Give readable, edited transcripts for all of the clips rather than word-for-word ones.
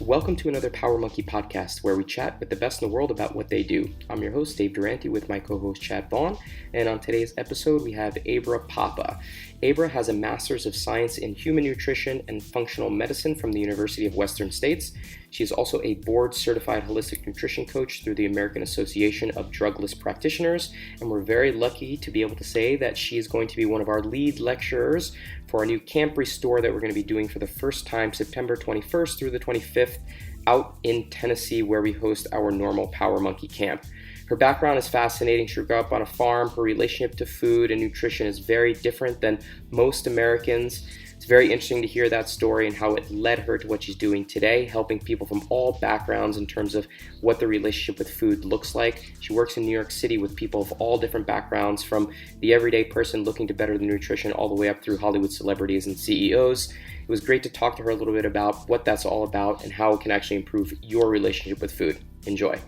Welcome to another Power Monkey podcast where we chat with the best in the world about what they do. I'm your host, Dave Durante, with my co-host, Chad Vaughn, and on today's episode, we have Abra Pappa. Abra has a Master's of Science in Human Nutrition and Functional Medicine from the University of Western States. She is also a board-certified holistic nutrition coach through the American Association of Drugless Practitioners, and we're very lucky to be able to say that she is going to be one of our lead lecturers for our new Camp Restore that we're going to be doing for the first time September 21st through the 25th out in Tennessee, where we host our normal Power Monkey camp. Her background is fascinating. She grew up on a farm. Her relationship to food and nutrition is very different than most Americans. It's very interesting to hear that story and how it led her to what she's doing today, helping people from all backgrounds in terms of what the relationship with food looks like. She works in New York City with people of all different backgrounds, from the everyday person looking to better their nutrition all the way up through Hollywood celebrities and CEOs. It was great to talk to her a little bit about what that's all about and how it can actually improve your relationship with food. Enjoy.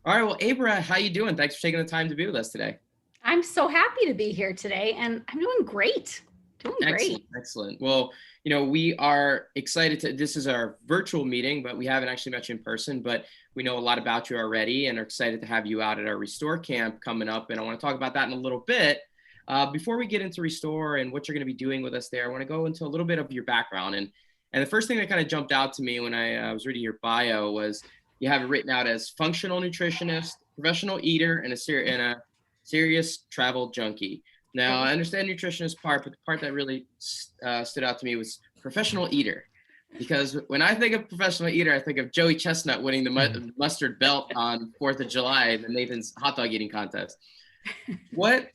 All right, well, Abra, how you doing? Thanks for taking the time to be with us today. I'm so happy to be here today, and I'm doing great. Excellent. Well, we are excited this is our virtual meeting, but we haven't actually met you in person, but we know a lot about you already and are excited to have you out at our Restore camp coming up. And I want to talk about that in a little bit. Before we get into Restore and what you're going to be doing with us there, I want to go into a little bit of your background. And the first thing that kind of jumped out to me when I was reading your bio was you have it written out as functional nutritionist, professional eater, and a serious travel junkie. Now, I understand nutritionist part, but the part that really stood out to me was professional eater. Because when I think of professional eater, I think of Joey Chestnut winning the mustard belt on 4th of July, the Nathan's hot dog eating contest. What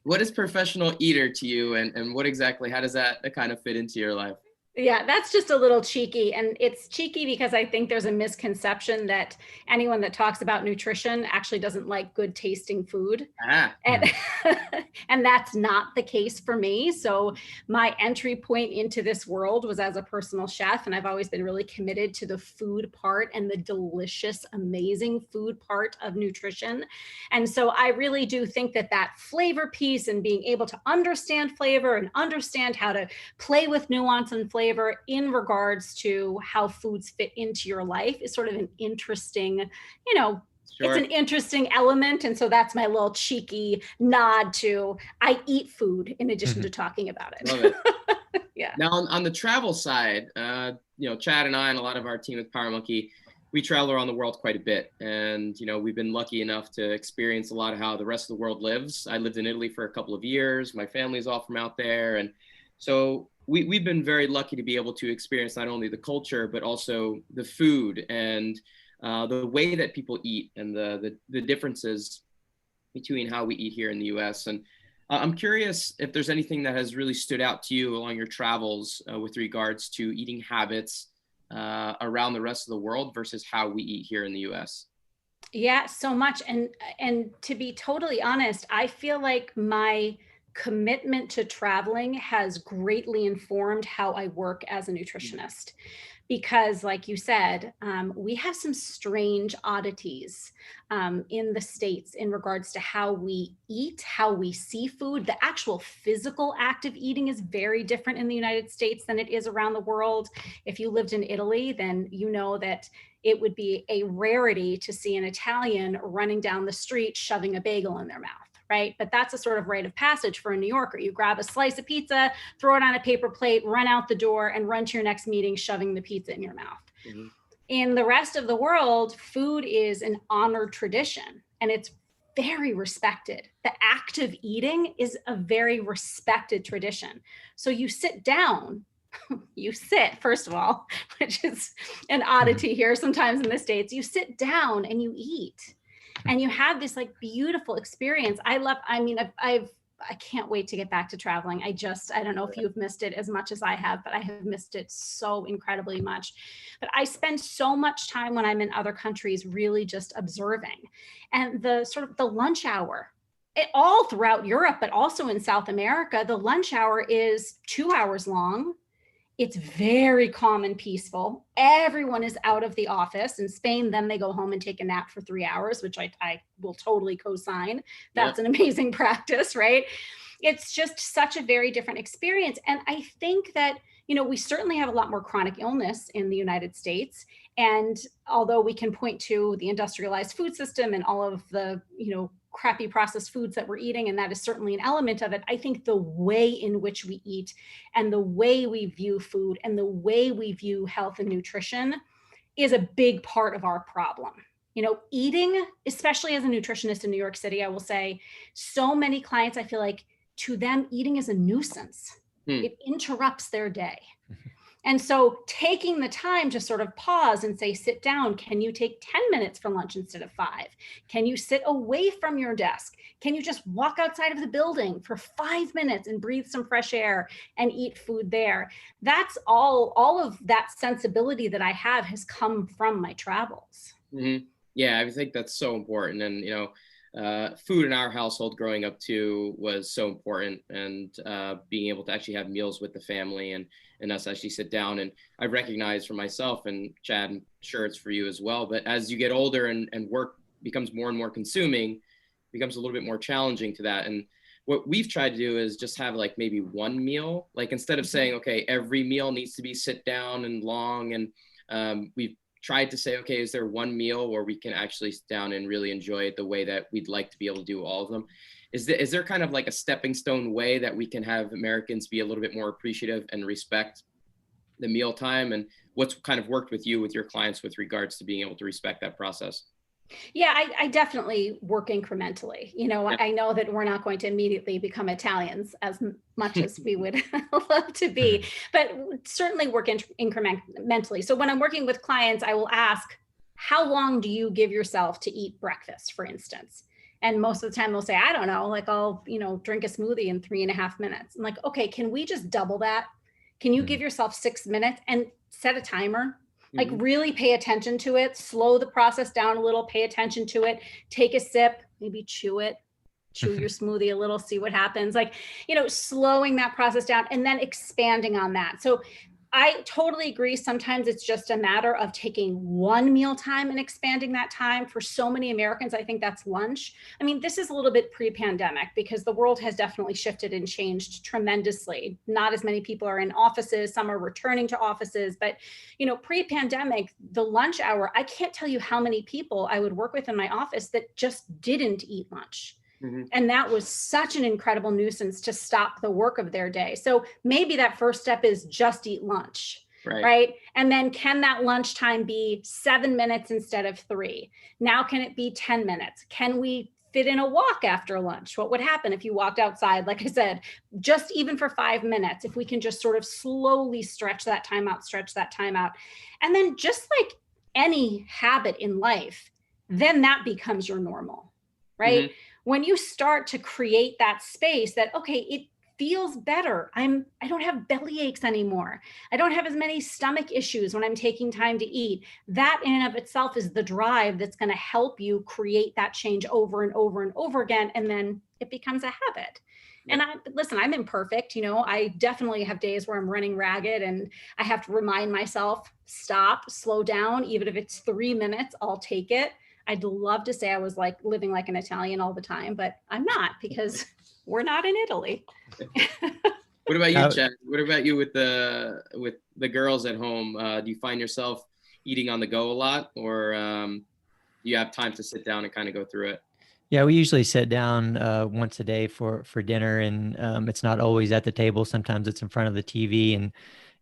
is professional eater to you, and what exactly, how does that kind of fit into your life? Yeah, that's just a little cheeky. And it's cheeky because I think there's a misconception that anyone that talks about nutrition actually doesn't like good tasting food. And that's not the case for me. So my entry point into this world was as a personal chef. And I've always been really committed to the food part and the delicious, amazing food part of nutrition. And so I really do think that flavor piece and being able to understand flavor and understand how to play with nuance and flavor in regards to how foods fit into your life is sort of an interesting, Sure. It's an interesting element. And so that's my little cheeky nod to I eat food in addition to talking about it. Love it. Yeah. Now on the travel side, Chad and I and a lot of our team at Power Monkey, we travel around the world quite a bit. And, we've been lucky enough to experience a lot of how the rest of the world lives. I lived in Italy for a couple of years. My family's all from out there. And so we've been very lucky to be able to experience not only the culture, but also the food and the way that people eat and the differences between how we eat here in the US. And I'm curious if there's anything that has really stood out to you along your travels with regards to eating habits around the rest of the world versus how we eat here in the US. Yeah, so much. And to be totally honest, I feel like my commitment to traveling has greatly informed how I work as a nutritionist. Because like you said, we have some strange oddities in the States in regards to how we eat, how we see food. The actual physical act of eating is very different in the United States than it is around the world. If you lived in Italy, then you know that it would be a rarity to see an Italian running down the street shoving a bagel in their mouth. Right? But that's a sort of rite of passage for a New Yorker. You grab a slice of pizza, throw it on a paper plate, run out the door, and run to your next meeting shoving the pizza in your mouth. Mm-hmm. In the rest of the world, food is an honored tradition, and it's very respected. The act of eating is a very respected tradition. So you sit down, first of all, which is an oddity here sometimes in the States, you sit down and you eat. And you have this like beautiful experience. I can't wait to get back to traveling. I don't know if you've missed it as much as I have, but I have missed it so incredibly much. But I spend so much time when I'm in other countries really just observing. And the sort of the lunch hour, all throughout Europe, but also in South America, the lunch hour is 2 hours long. It's very calm and peaceful. Everyone is out of the office. In Spain, then they go home and take a nap for 3 hours, which I will totally co-sign. That's an amazing practice, right? it's just such a very different experience. And I think that, we certainly have a lot more chronic illness in the United States. And although we can point to the industrialized food system and all of the, crappy processed foods that we're eating, and that is certainly an element of it, I think the way in which we eat and the way we view food and the way we view health and nutrition is a big part of our problem. Eating, especially as a nutritionist in New York City, I will say, so many clients, I feel like to them, eating is a nuisance. It interrupts their day. And so taking the time to sort of pause and say, sit down, can you take 10 minutes for lunch instead of 5? Can you sit away from your desk? Can you just walk outside of the building for 5 minutes and breathe some fresh air and eat food there? That's all of that sensibility that I have has come from my travels. Mm-hmm. Yeah, I think that's so important. And, food in our household growing up too was so important, and being able to actually have meals with the family and us actually sit down. And I recognize for myself, and Chad, I'm sure it's for you as well, but as you get older and work becomes more and more consuming, becomes a little bit more challenging to that. And what we've tried to do is just have like maybe one meal, like instead of saying, okay, every meal needs to be sit down and long. And we've tried to say, okay, is there one meal where we can actually sit down and really enjoy it the way that we'd like to be able to do all of them? Is there kind of like a stepping stone way that we can have Americans be a little bit more appreciative and respect the meal time? And what's kind of worked with you, with your clients, with regards to being able to respect that process? Yeah, I definitely work incrementally. Yeah. I know that we're not going to immediately become Italians as much as we would love to be, but certainly work incrementally. So when I'm working with clients, I will ask, how long do you give yourself to eat breakfast, for instance? And most of the time they'll say, I don't know, like I'll, drink a smoothie in 3.5 minutes. I'm like, okay, can we just double that? Can you give yourself 6 minutes and set a timer? Like really pay attention to it, slow the process down a little, pay attention to it, take a sip, maybe chew your smoothie a little, see what happens. Like, slowing that process down and then expanding on that. So I totally agree. Sometimes it's just a matter of taking one meal time and expanding that time. For so many Americans, I think that's lunch. I mean, this is a little bit pre-pandemic because the world has definitely shifted and changed tremendously. Not as many people are in offices. Some are returning to offices. But, pre-pandemic, the lunch hour, I can't tell you how many people I would work with in my office that just didn't eat lunch. And that was such an incredible nuisance to stop the work of their day. So maybe that first step is just eat lunch, right? And then can that lunchtime be 7 minutes instead of 3? Now, can it be 10 minutes? Can we fit in a walk after lunch? What would happen if you walked outside, like I said, just even for 5 minutes, if we can just sort of slowly stretch that time out. And then just like any habit in life, then that becomes your normal, right? When you start to create that space that, okay, it feels better. I don't have belly aches anymore. I don't have as many stomach issues when I'm taking time to eat. That in and of itself is the drive that's going to help you create that change over and over and over again. And then it becomes a habit. And listen, I'm imperfect. I definitely have days where I'm running ragged and I have to remind myself, stop, slow down. Even if it's 3 minutes, I'll take it. I'd love to say I was like living like an Italian all the time, but I'm not, because we're not in Italy. What about you, Chad? What about you with the girls at home? Do you find yourself eating on the go a lot, or do you have time to sit down and kind of go through it? Yeah, we usually sit down once a day for dinner, and it's not always at the table. Sometimes it's in front of the TV, and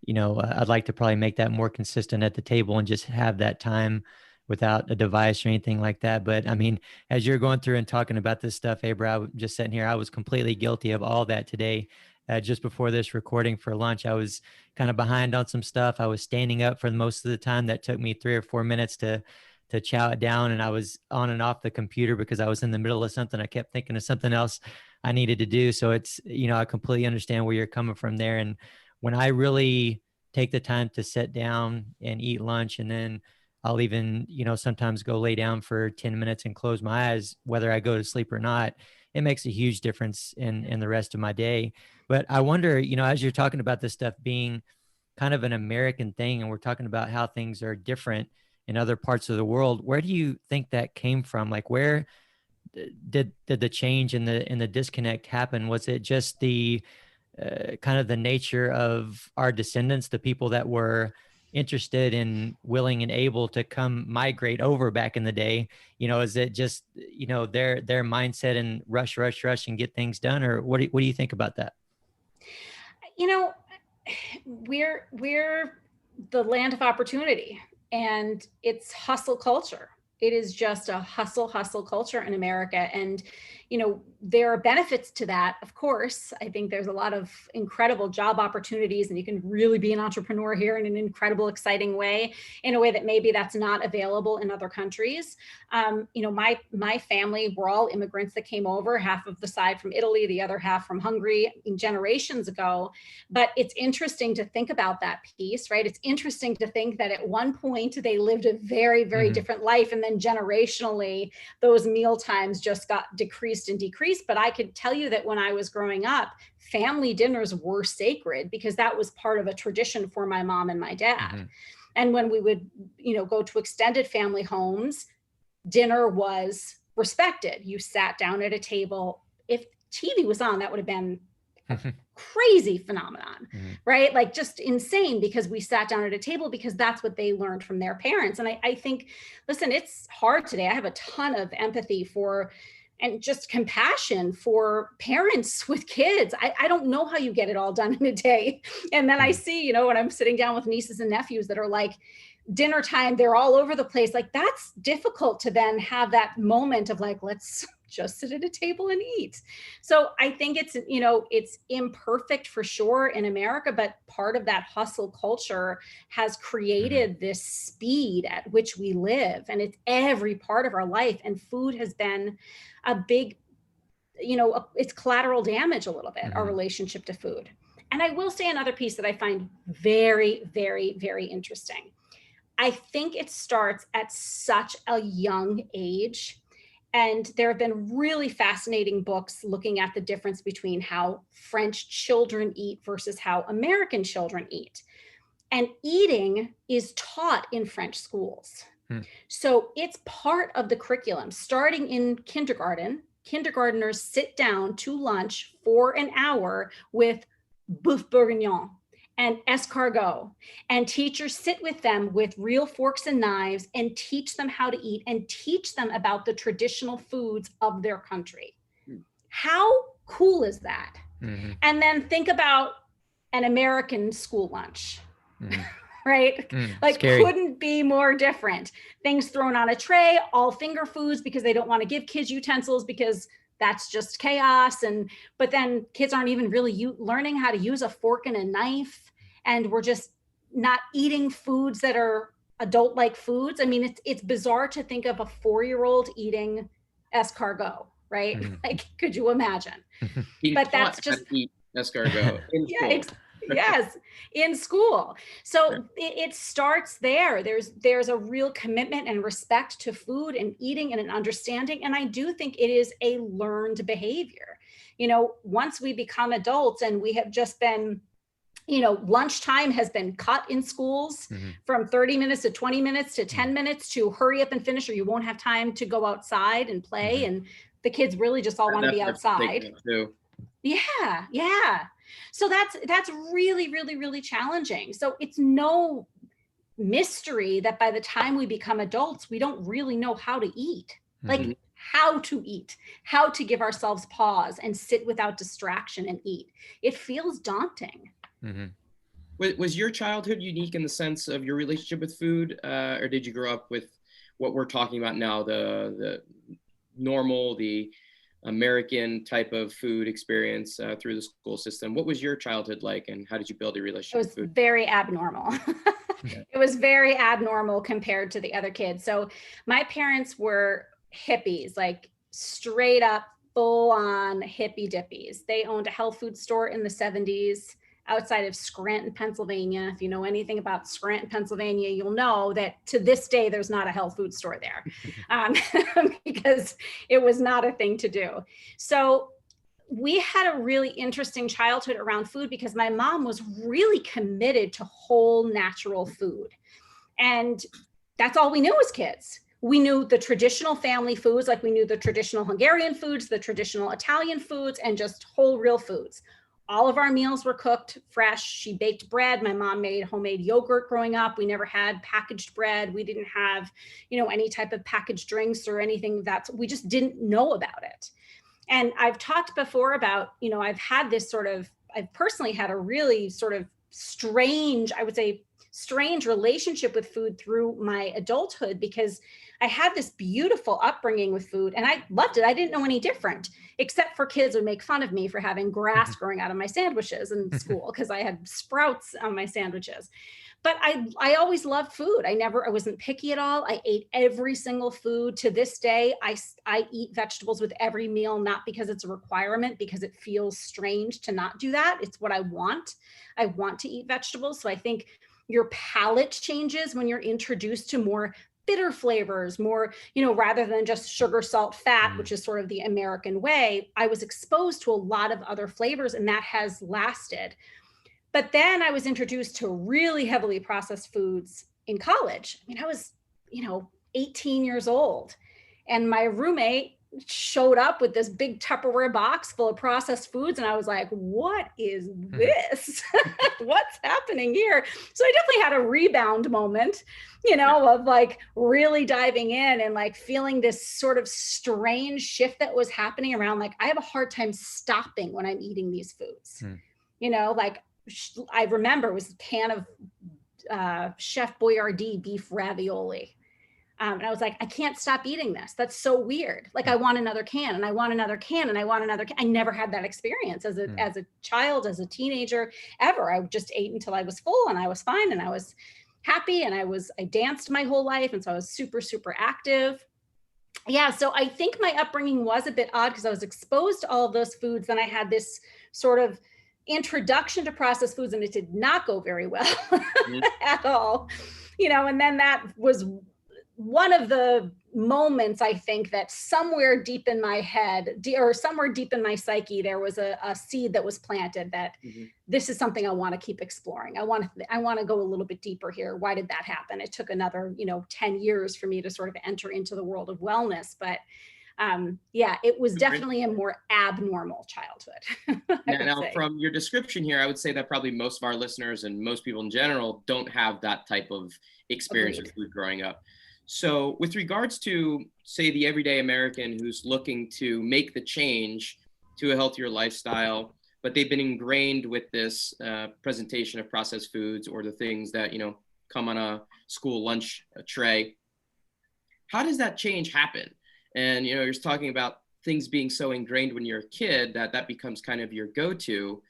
I'd like to probably make that more consistent at the table and just have that time without a device or anything like that. But I mean, as you're going through and talking about this stuff, Abra, I was just sitting here, I was completely guilty of all that today. Just before this recording for lunch, I was kind of behind on some stuff. I was standing up for most of the time. That took me 3 or 4 minutes to chow it down. And I was on and off the computer because I was in the middle of something. I kept thinking of something else I needed to do. So it's, I completely understand where you're coming from there. And when I really take the time to sit down and eat lunch, and then I'll even, sometimes go lay down for 10 minutes and close my eyes, whether I go to sleep or not, it makes a huge difference in the rest of my day. But I wonder, as you're talking about this stuff being kind of an American thing, and we're talking about how things are different in other parts of the world, where do you think that came from? Like, where did the change in the disconnect happen? Was it just the kind of the nature of our descendants, the people that were interested and willing and able to come migrate over back in the day? Is it just, their mindset and rush and get things done? Or what do you think about that? We're the land of opportunity, and it's hustle culture. It is just a hustle culture in America. And, there are benefits to that. Of course, I think there's a lot of incredible job opportunities, and you can really be an entrepreneur here in an incredible, exciting way, in a way that maybe that's not available in other countries. My family, we're all immigrants that came over, half of the side from Italy, the other half from Hungary, generations ago. But it's interesting to think about that piece, right? It's interesting to think that at one point they lived a very, very different life. And then generationally, those meal times just got decreased and decreased. But I could tell you that when I was growing up, family dinners were sacred, because that was part of a tradition for my mom and my dad. And when we would, go to extended family homes, dinner was respected. You sat down at a table. If TV was on, that would have been a crazy phenomenon, right? Like just insane, because we sat down at a table because that's what they learned from their parents. And I think, listen, it's hard today. I have a ton of empathy for and just compassion for parents with kids. I don't know how you get it all done in a day. And then I see, when I'm sitting down with nieces and nephews that are like, dinner time, they're all over the place. Like, that's difficult to then have that moment of like, let's just sit at a table and eat. So I think it's, it's imperfect for sure in America, but part of that hustle culture has created this speed at which we live, and it's every part of our life. And food has been a big, it's collateral damage a little bit, our relationship to food. And I will say another piece that I find very, very, very interesting. I think it starts at such a young age. And there have been really fascinating books looking at the difference between how French children eat versus how American children eat. And eating is taught in French schools. So it's part of the curriculum. Starting in kindergarten, kindergartners sit down to lunch for an hour with boeuf bourguignon and escargot, and teachers sit with them with real forks and knives and teach them how to eat and teach them about the traditional foods of their country. How cool is that? And then think about an American school lunch, right? Like, scary. Couldn't be more different. Things thrown on a tray, all finger foods, because they don't want to give kids utensils because that's just chaos. But then kids aren't even really learning how to use a fork and a knife. And we're just not eating foods that are adult-like foods. I mean, it's bizarre to think of a 4-year-old eating escargot, right? Like, could you imagine? But that's just eat escargot in school. Yes, in school. So it starts there. There's a real commitment and respect to food and eating and an understanding. And I do think it is a learned behavior. Once we become adults and we have just been, lunchtime has been cut in schools from 30 minutes to 20 minutes to 10 minutes to hurry up and finish, or you won't have time to go outside and play. And the kids really just all want to be outside. Yeah. So that's really, really, really challenging. So it's no mystery that by the time we become adults, we don't really know how to eat, like how to eat, how to give ourselves pause and sit without distraction and eat. It feels daunting. Was your childhood unique in the sense of your relationship with food, or did you grow up with what we're talking about now, the normal, the American type of food experience through the school system? What was your childhood like, and how did you build a relationship with food? It was very abnormal. It was very abnormal compared to the other kids. So my parents were hippies, like straight up full on hippie dippies. They owned a health food store in the 70s outside of Scranton, Pennsylvania. If you know anything about Scranton, Pennsylvania, you'll know that to this day, there's not a health food store there because it was not a thing to do. So we had a really interesting childhood around food because my mom was really committed to whole natural food. And that's all we knew as kids. we knew the traditional family foods, like we knew the traditional Hungarian foods, the traditional Italian foods, and just whole real foods. All of our meals were cooked fresh. She baked bread. My mom made homemade yogurt growing up. We never had packaged bread. We didn't have, any type of packaged drinks or anything we just didn't know about it. And I've talked before about, I've personally had a really sort of strange relationship with food through my adulthood, because I had this beautiful upbringing with food and I loved it. I didn't know any different, except for kids would make fun of me for having grass growing out of my sandwiches in school because I had sprouts on my sandwiches. But I always loved food. I wasn't picky at all. I ate every single food. To this day, I eat vegetables with every meal, not because it's a requirement, because it feels strange to not do that. It's what I want. I want to eat vegetables. So I think your palate changes when you're introduced to more bitter flavors, more, rather than just sugar, salt, fat, which is sort of the American way. I was exposed to a lot of other flavors, and that has lasted. But then I was introduced to really heavily processed foods in college. I mean, I was, 18 years old, and my roommate showed up with this big Tupperware box full of processed foods. And I was like, what is this? What's happening here? So I definitely had a rebound moment, of like really diving in and like feeling this sort of strange shift that was happening around. Like, I have a hard time stopping when I'm eating these foods, like I remember it was a can of Chef Boyardee beef ravioli. And I was like, I can't stop eating this. That's so weird. Like, I want another can and I want another can and I want another can. I never had that experience as a child, as a teenager, ever. I just ate until I was full and I was fine and I was happy and I danced my whole life. And so I was super, super active. Yeah. So I think my upbringing was a bit odd because I was exposed to all of those foods. Then I had this sort of introduction to processed foods and it did not go very well at all, and then that was one of the moments, I think, that somewhere deep in my head or somewhere deep in my psyche, there was a seed that was planted that this is something I want to keep exploring. I want to go a little bit deeper here. Why did that happen? It took another, 10 years for me to sort of enter into the world of wellness. But it was definitely a more abnormal childhood. Now, from your description here, I would say that probably most of our listeners and most people in general don't have that type of experience with food growing up. So with regards to, say, the everyday American who's looking to make the change to a healthier lifestyle, but they've been ingrained with this presentation of processed foods or the things that, come on a school lunch tray, how does that change happen? And, you're talking about things being so ingrained when you're a kid that becomes kind of your go-to.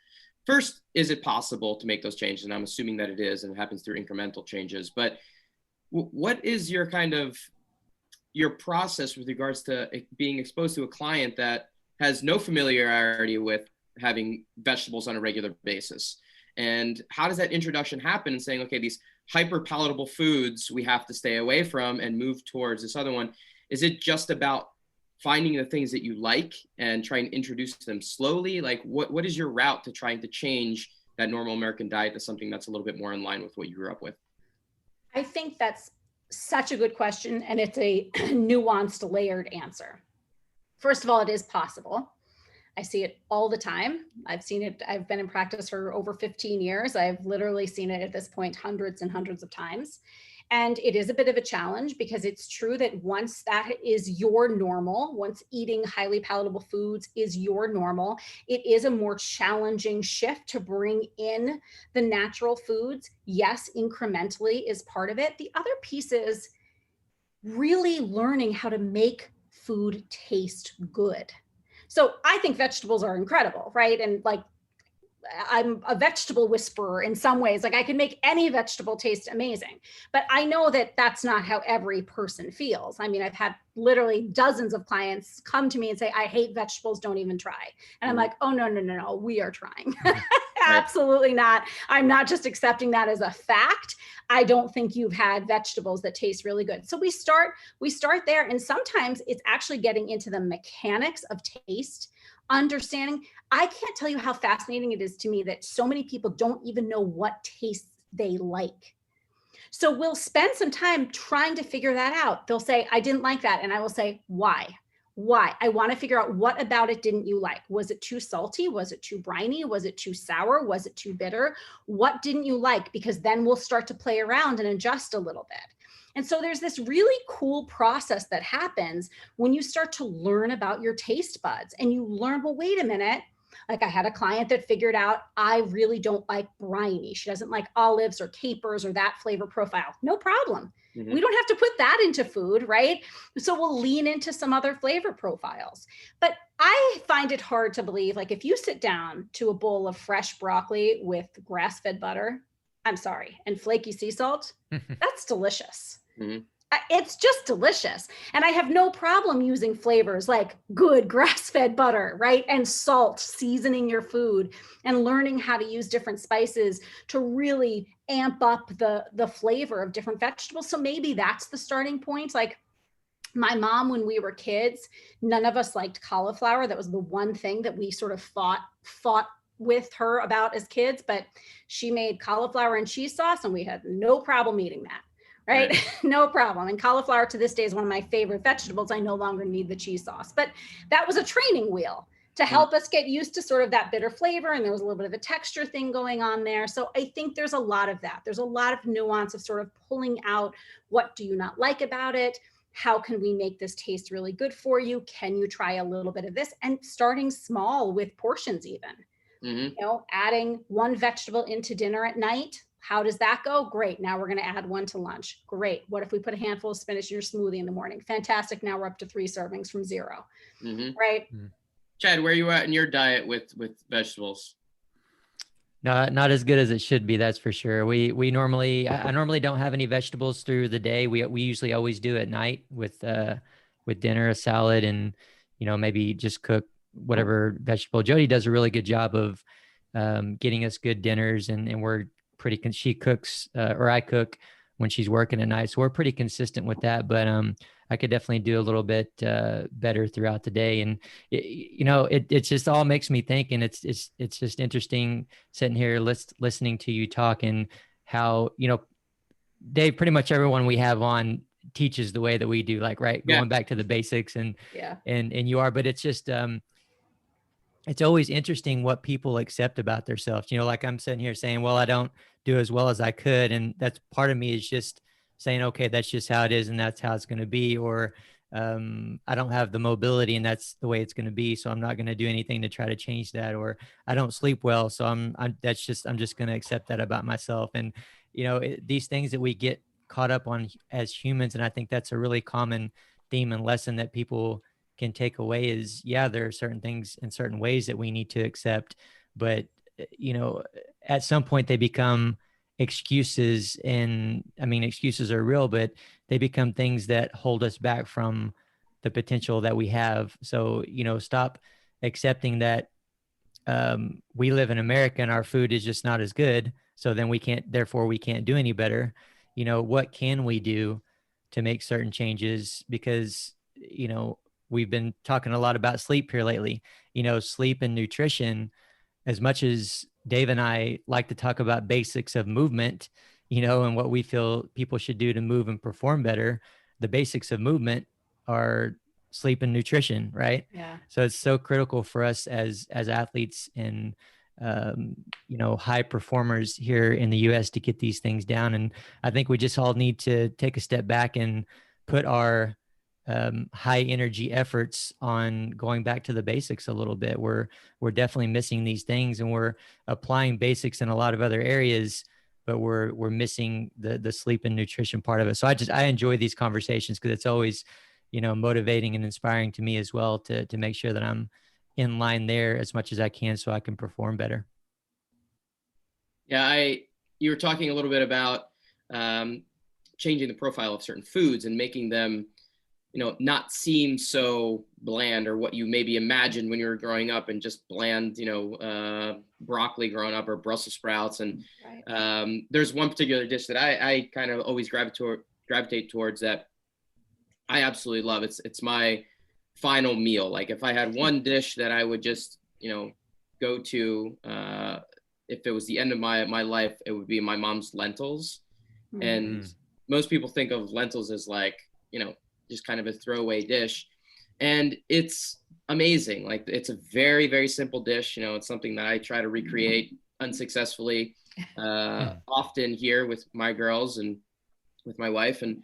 First, is it possible to make those changes? And I'm assuming that it is, and it happens through incremental changes. But what is your your process with regards to being exposed to a client that has no familiarity with having vegetables on a regular basis? And how does that introduction happen and saying, okay, these hyper palatable foods we have to stay away from and move towards this other one? Is it just about finding the things that you like and trying to introduce them slowly? Like, what is your route to trying to change that normal American diet to something that's a little bit more in line with what you grew up with? I think that's such a good question, and it's a nuanced, layered answer. First of all, it is possible. I see it all the time. I've seen it. I've been in practice for over 15 years. I've literally seen it at this point hundreds and hundreds of times. And it is a bit of a challenge because it's true that once that is your normal, once eating highly palatable foods is your normal, it is a more challenging shift to bring in the natural foods. Yes, incrementally is part of it. The other piece is really learning how to make food taste good. So I think vegetables are incredible, right? And like, I'm a vegetable whisperer in some ways. Like, I can make any vegetable taste amazing, but I know that that's not how every person feels. I mean, I've had literally dozens of clients come to me and say, I hate vegetables, don't even try. And I'm like, oh, no, we are trying. Absolutely not. I'm not just accepting that as a fact. I don't think you've had vegetables that taste really good. So we start there. And sometimes it's actually getting into the mechanics of taste, understanding. I can't tell you how fascinating it is to me that so many people don't even know what tastes they like. So we'll spend some time trying to figure that out. They'll say, I didn't like that. And I will say, why? Why? I want to figure out what about it didn't you like? Was it too salty? Was it too briny? Was it too sour? Was it too bitter? What didn't you like? Because then we'll start to play around and adjust a little bit. And so there's this really cool process that happens when you start to learn about your taste buds and you learn, well, wait a minute. Like I had a client that figured out, I really don't like briny. She doesn't like olives or capers or that flavor profile. No problem. Mm-hmm. We don't have to put that into food, right? So we'll lean into some other flavor profiles. But I find it hard to believe, like if you sit down to a bowl of fresh broccoli with grass-fed butter, I'm sorry, and flaky sea salt, that's delicious. Mm-hmm. It's just delicious. And I have no problem using flavors like good grass-fed butter, right? And salt, seasoning your food and learning how to use different spices to really amp up the flavor of different vegetables. So maybe that's the starting point. Like my mom, when we were kids, none of us liked cauliflower. That was the one thing that we sort of fought with her about as kids, but she made cauliflower and cheese sauce and we had no problem eating that. Right? No problem. And cauliflower to this day is one of my favorite vegetables. I no longer need the cheese sauce, but that was a training wheel to help us get used to sort of that bitter flavor. And there was a little bit of a texture thing going on there. So I think there's a lot of that. There's a lot of nuance of sort of pulling out, what do you not like about it? How can we make this taste really good for you? Can you try a little bit of this? And starting small with portions even, you know, adding one vegetable into dinner at night. How does that go? Great. Now we're going to add one to lunch. Great. What if we put a handful of spinach in your smoothie in the morning? Fantastic. Now we're up to 3 servings from 0. Right. Chad, where are you at in your diet with vegetables? No, not as good as it should be. That's for sure. I normally don't have any vegetables through the day. We usually always do at night with dinner, a salad, and, you know, maybe just cook whatever vegetable. Jody does a really good job of getting us good dinners, and we're she cooks or I cook when she's working at night. So we're pretty consistent with that, but I could definitely do a little bit better throughout the day. And it just all makes me think, and it's just interesting sitting here listening to you talk, and how, you know, Dave, pretty much everyone we have on teaches the way that we do, like, right. Going back to the basics and you are, but it's just, it's always interesting what people accept about themselves. You know, like I'm sitting here saying, well, I don't do as well as I could. And that's part of me is just saying, okay, that's just how it is. And that's how it's going to be. Or I don't have the mobility and that's the way it's going to be. So I'm not going to do anything to try to change that. Or I don't sleep well. So I'm just going to accept that about myself. And, you know, these things that we get caught up on as humans. And I think that's a really common theme and lesson that people can take away is, yeah, there are certain things in certain ways that we need to accept, but, you know, at some point they become excuses. And I mean, excuses are real, but they become things that hold us back from the potential that we have. So, you know, stop accepting that we live in America and our food is just not as good. So then we can't do any better. You know, what can we do to make certain changes? Because, you know, we've been talking a lot about sleep here lately, you know, sleep and nutrition. As much as Dave and I like to talk about basics of movement, you know, and what we feel people should do to move and perform better, the basics of movement are sleep and nutrition, right? Yeah. So it's so critical for us as athletes and, you know, high performers here in the US to get these things down. And I think we just all need to take a step back and put our high energy efforts on going back to the basics a little bit. We're definitely missing these things, and we're applying basics in a lot of other areas, but we're missing the sleep and nutrition part of it. So I enjoy these conversations because it's always, you know, motivating and inspiring to me as well to make sure that I'm in line there as much as I can so I can perform better. Yeah, you were talking a little bit about changing the profile of certain foods and making them, you know, not seem so bland, or what you maybe imagined when you were growing up, and just bland, you know, broccoli growing up, or Brussels sprouts. And there's one particular dish that I kind of always gravitate towards that I absolutely love. It's my final meal. Like if I had one dish that I would just, you know, go to, if it was the end of my life, it would be my mom's lentils. And most people think of lentils as like, just kind of a throwaway dish. And it's amazing. Like, it's a very, very simple dish. It's something that I try to recreate unsuccessfully often here with my girls and with my wife. And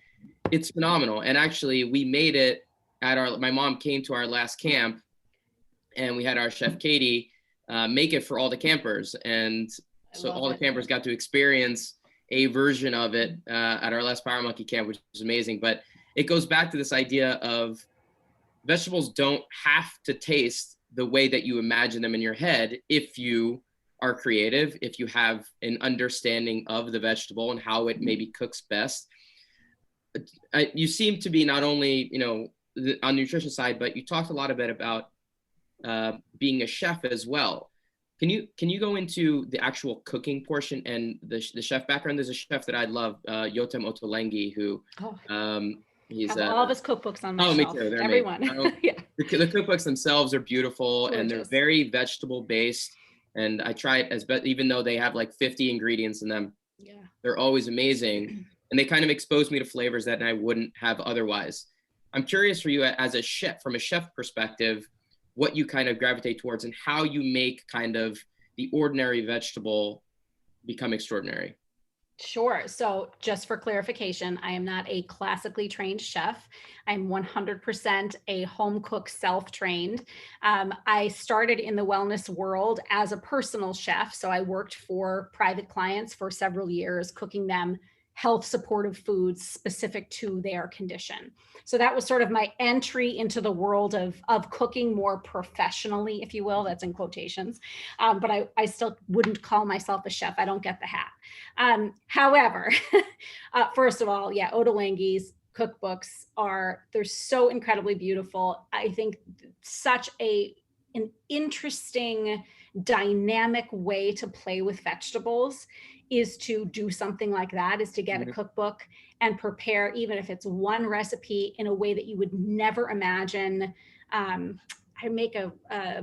it's phenomenal. And actually, we made it my mom came to our last camp, and we had our chef Katie make it for all the campers. And so all the campers got to experience a version of it at our last Power Monkey camp, which was amazing. But it goes back to this idea of vegetables don't have to taste the way that you imagine them in your head if you are creative, if you have an understanding of the vegetable and how it maybe cooks best. You seem to be not only, on the nutrition side, but you talked a lot about being a chef as well. Can you go into the actual cooking portion and the chef background? There's a chef that I love, Yotam Ottolenghi, who he's all of his cookbooks on my shelf. Me too. They're everyone. Yeah. The cookbooks themselves are beautiful. Gorgeous. And they're very vegetable based. And I try it even though they have like 50 ingredients in them. Yeah, they're always amazing. And they kind of expose me to flavors that I wouldn't have otherwise. I'm curious for you as a chef, from a chef perspective, what you kind of gravitate towards and how you make kind of the ordinary vegetable become extraordinary. Sure. So just for clarification, I am not a classically trained chef. I'm 100% a home cook, self-trained. I started in the wellness world as a personal chef. So I worked for private clients for several years, cooking them health supportive foods specific to their condition. So that was sort of my entry into the world of cooking more professionally, if you will. That's in quotations. But I still wouldn't call myself a chef. I don't get the hat. However, first of all, yeah, Ottolenghi's cookbooks they're so incredibly beautiful. I think such an interesting, dynamic way to play with vegetables is to do something like that, is to get a cookbook and prepare, even if it's one recipe, in a way that you would never imagine. I make a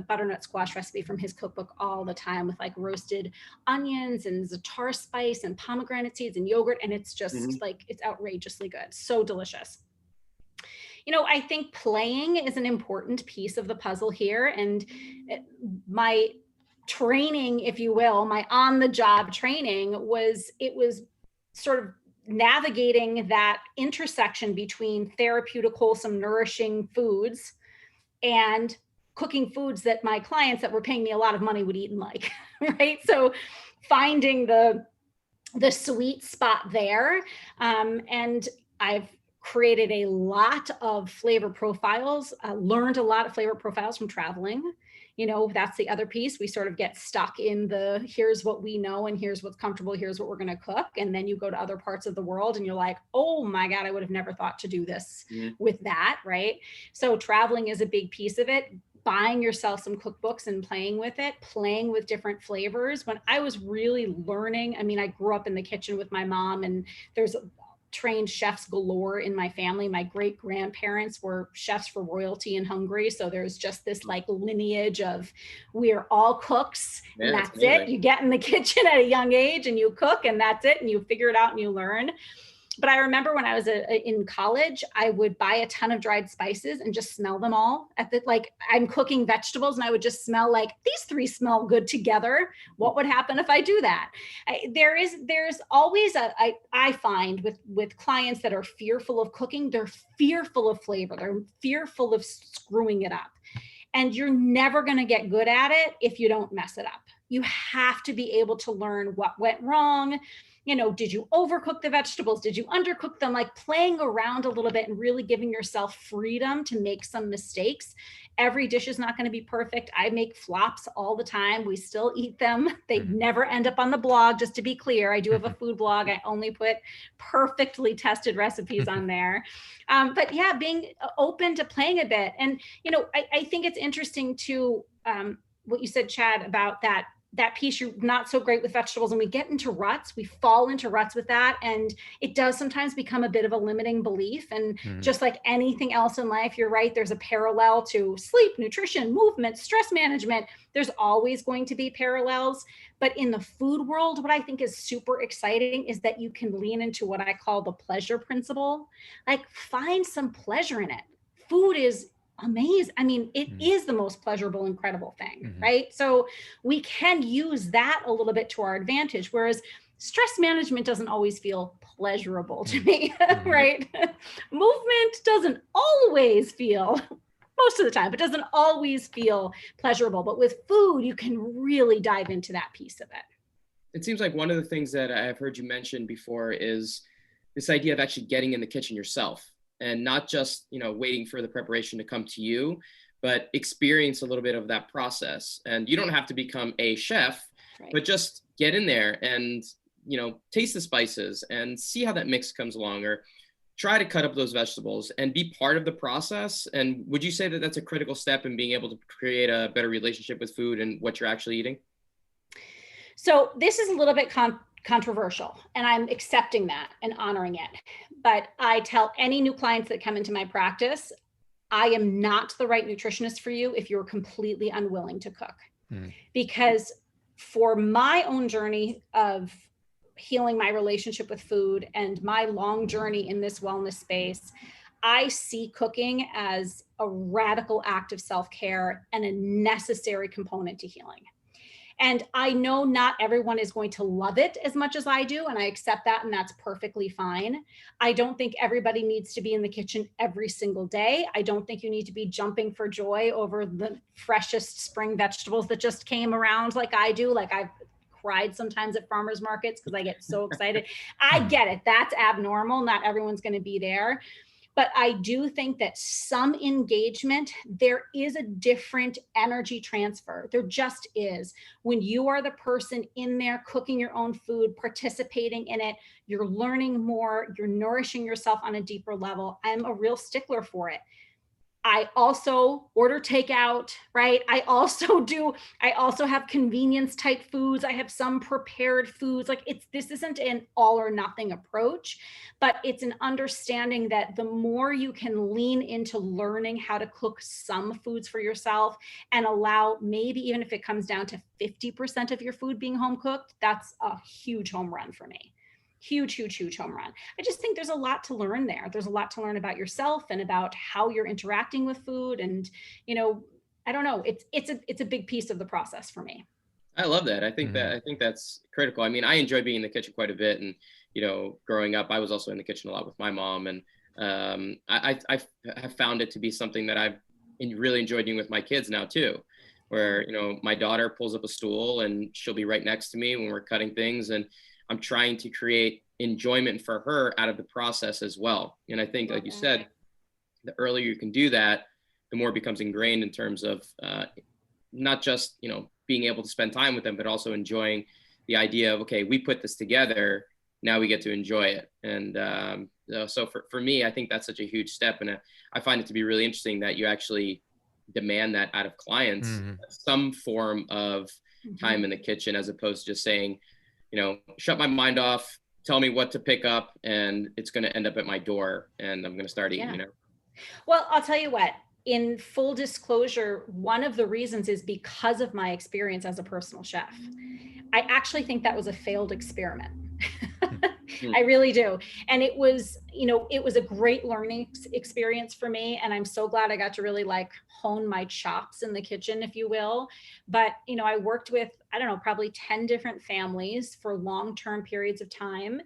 butternut squash recipe from his cookbook all the time with like roasted onions and za'atar spice and pomegranate seeds and yogurt. And it's just like, it's outrageously good. So delicious. I think playing is an important piece of the puzzle here. And my training, if you will, my on-the-job training was sort of navigating that intersection between therapeutic, wholesome, nourishing foods and cooking foods that my clients that were paying me a lot of money would eat and like, right? So finding the sweet spot there. And I've created a lot of flavor profiles, learned a lot of flavor profiles from traveling. That's the other piece. We sort of get stuck in here's what we know and here's what's comfortable, here's what we're going to cook. And then you go to other parts of the world and you're like, oh my God, I would have never thought to do this with that, right? So traveling is a big piece of it. Buying yourself some cookbooks and playing with it, playing with different flavors. When I was really learning, I grew up in the kitchen with my mom, and there's trained chefs galore in my family. My great grandparents were chefs for royalty in Hungary. So there's just this like lineage of, we're all cooks and that's it. You get in the kitchen at a young age and you cook and that's it. And you figure it out and you learn. But I remember when I was in college, I would buy a ton of dried spices and just smell them all I'm cooking vegetables and I would just smell like, these three smell good together. What would happen if I do that? There's always I find with clients that are fearful of cooking, they're fearful of flavor. They're fearful of screwing it up. And you're never going to get good at it if you don't mess it up. You have to be able to learn what went wrong. Did you overcook the vegetables? Did you undercook them? Like playing around a little bit and really giving yourself freedom to make some mistakes. Every dish is not going to be perfect. I make flops all the time. We still eat them. They never end up on the blog, just to be clear. I do have a food blog. I only put perfectly tested recipes on there. But yeah, being open to playing a bit. And, I think it's interesting to what you said, Chad, about that that piece, you're not so great with vegetables, and we get into ruts, we fall into ruts with that. And it does sometimes become a bit of a limiting belief. And just like anything else in life, you're right, there's a parallel to sleep, nutrition, movement, stress management. There's always going to be parallels. But in the food world, what I think is super exciting is that you can lean into what I call the pleasure principle. Like, find some pleasure in it. Food is amazing. I mean, it is the most pleasurable, incredible thing, right? So we can use that a little bit to our advantage, whereas stress management doesn't always feel pleasurable to me, right? Movement doesn't always feel, most of the time, it doesn't always feel pleasurable. But with food, you can really dive into that piece of it. It seems like one of the things that I've heard you mention before is this idea of actually getting in the kitchen yourself, and not just, waiting for the preparation to come to you, but experience a little bit of that process. And you don't have to become a chef, right, but just get in there and, taste the spices and see how that mix comes along, or try to cut up those vegetables and be part of the process. And would you say that that's a critical step in being able to create a better relationship with food and what you're actually eating? So this is a little bit controversial, and I'm accepting that and honoring it. But I tell any new clients that come into my practice, I am not the right nutritionist for you if you're completely unwilling to cook. Because for my own journey of healing my relationship with food and my long journey in this wellness space, I see cooking as a radical act of self-care and a necessary component to healing. And I know not everyone is going to love it as much as I do, and I accept that, and that's perfectly fine. I don't think everybody needs to be in the kitchen every single day. I don't think you need to be jumping for joy over the freshest spring vegetables that just came around like I do. Like, I've cried sometimes at farmers markets because I get so excited. I get it. That's abnormal. Not everyone's going to be there. But I do think that some engagement, there is a different energy transfer. There just is. When you are the person in there cooking your own food, participating in it, you're learning more, you're nourishing yourself on a deeper level. I'm a real stickler for it. I also order takeout, right? I also have convenience type foods. I have some prepared foods. Like, this isn't an all or nothing approach, but it's an understanding that the more you can lean into learning how to cook some foods for yourself and allow, maybe even if it comes down to 50% of your food being home cooked, that's a huge home run for me. Huge home run. I just think there's a lot to learn there. There's a lot to learn about yourself and about how you're interacting with food. And, I don't know, it's a big piece of the process for me. I love that. I think that's critical. I mean, I enjoy being in the kitchen quite a bit. And, growing up, I was also in the kitchen a lot with my mom. And I have found it to be something that I've really enjoyed doing with my kids now too, where, my daughter pulls up a stool and she'll be right next to me when we're cutting things. And I'm trying to create enjoyment for her out of the process as well. And I think, like you said, the earlier you can do that, the more it becomes ingrained in terms of not just, being able to spend time with them, but also enjoying the idea of, okay, we put this together, now we get to enjoy it. And so for me, I think that's such a huge step. And I find it to be really interesting that you actually demand that out of clients, some form of time in the kitchen, as opposed to just saying, shut my mind off, tell me what to pick up, and it's going to end up at my door and I'm going to start eating, Well, I'll tell you what, in full disclosure, one of the reasons is because of my experience as a personal chef. I actually think that was a failed experiment. I really do. And it was a great learning experience for me. And I'm so glad I got to really hone my chops in the kitchen, if you will. But, I worked with, probably 10 different families for long-term periods of time.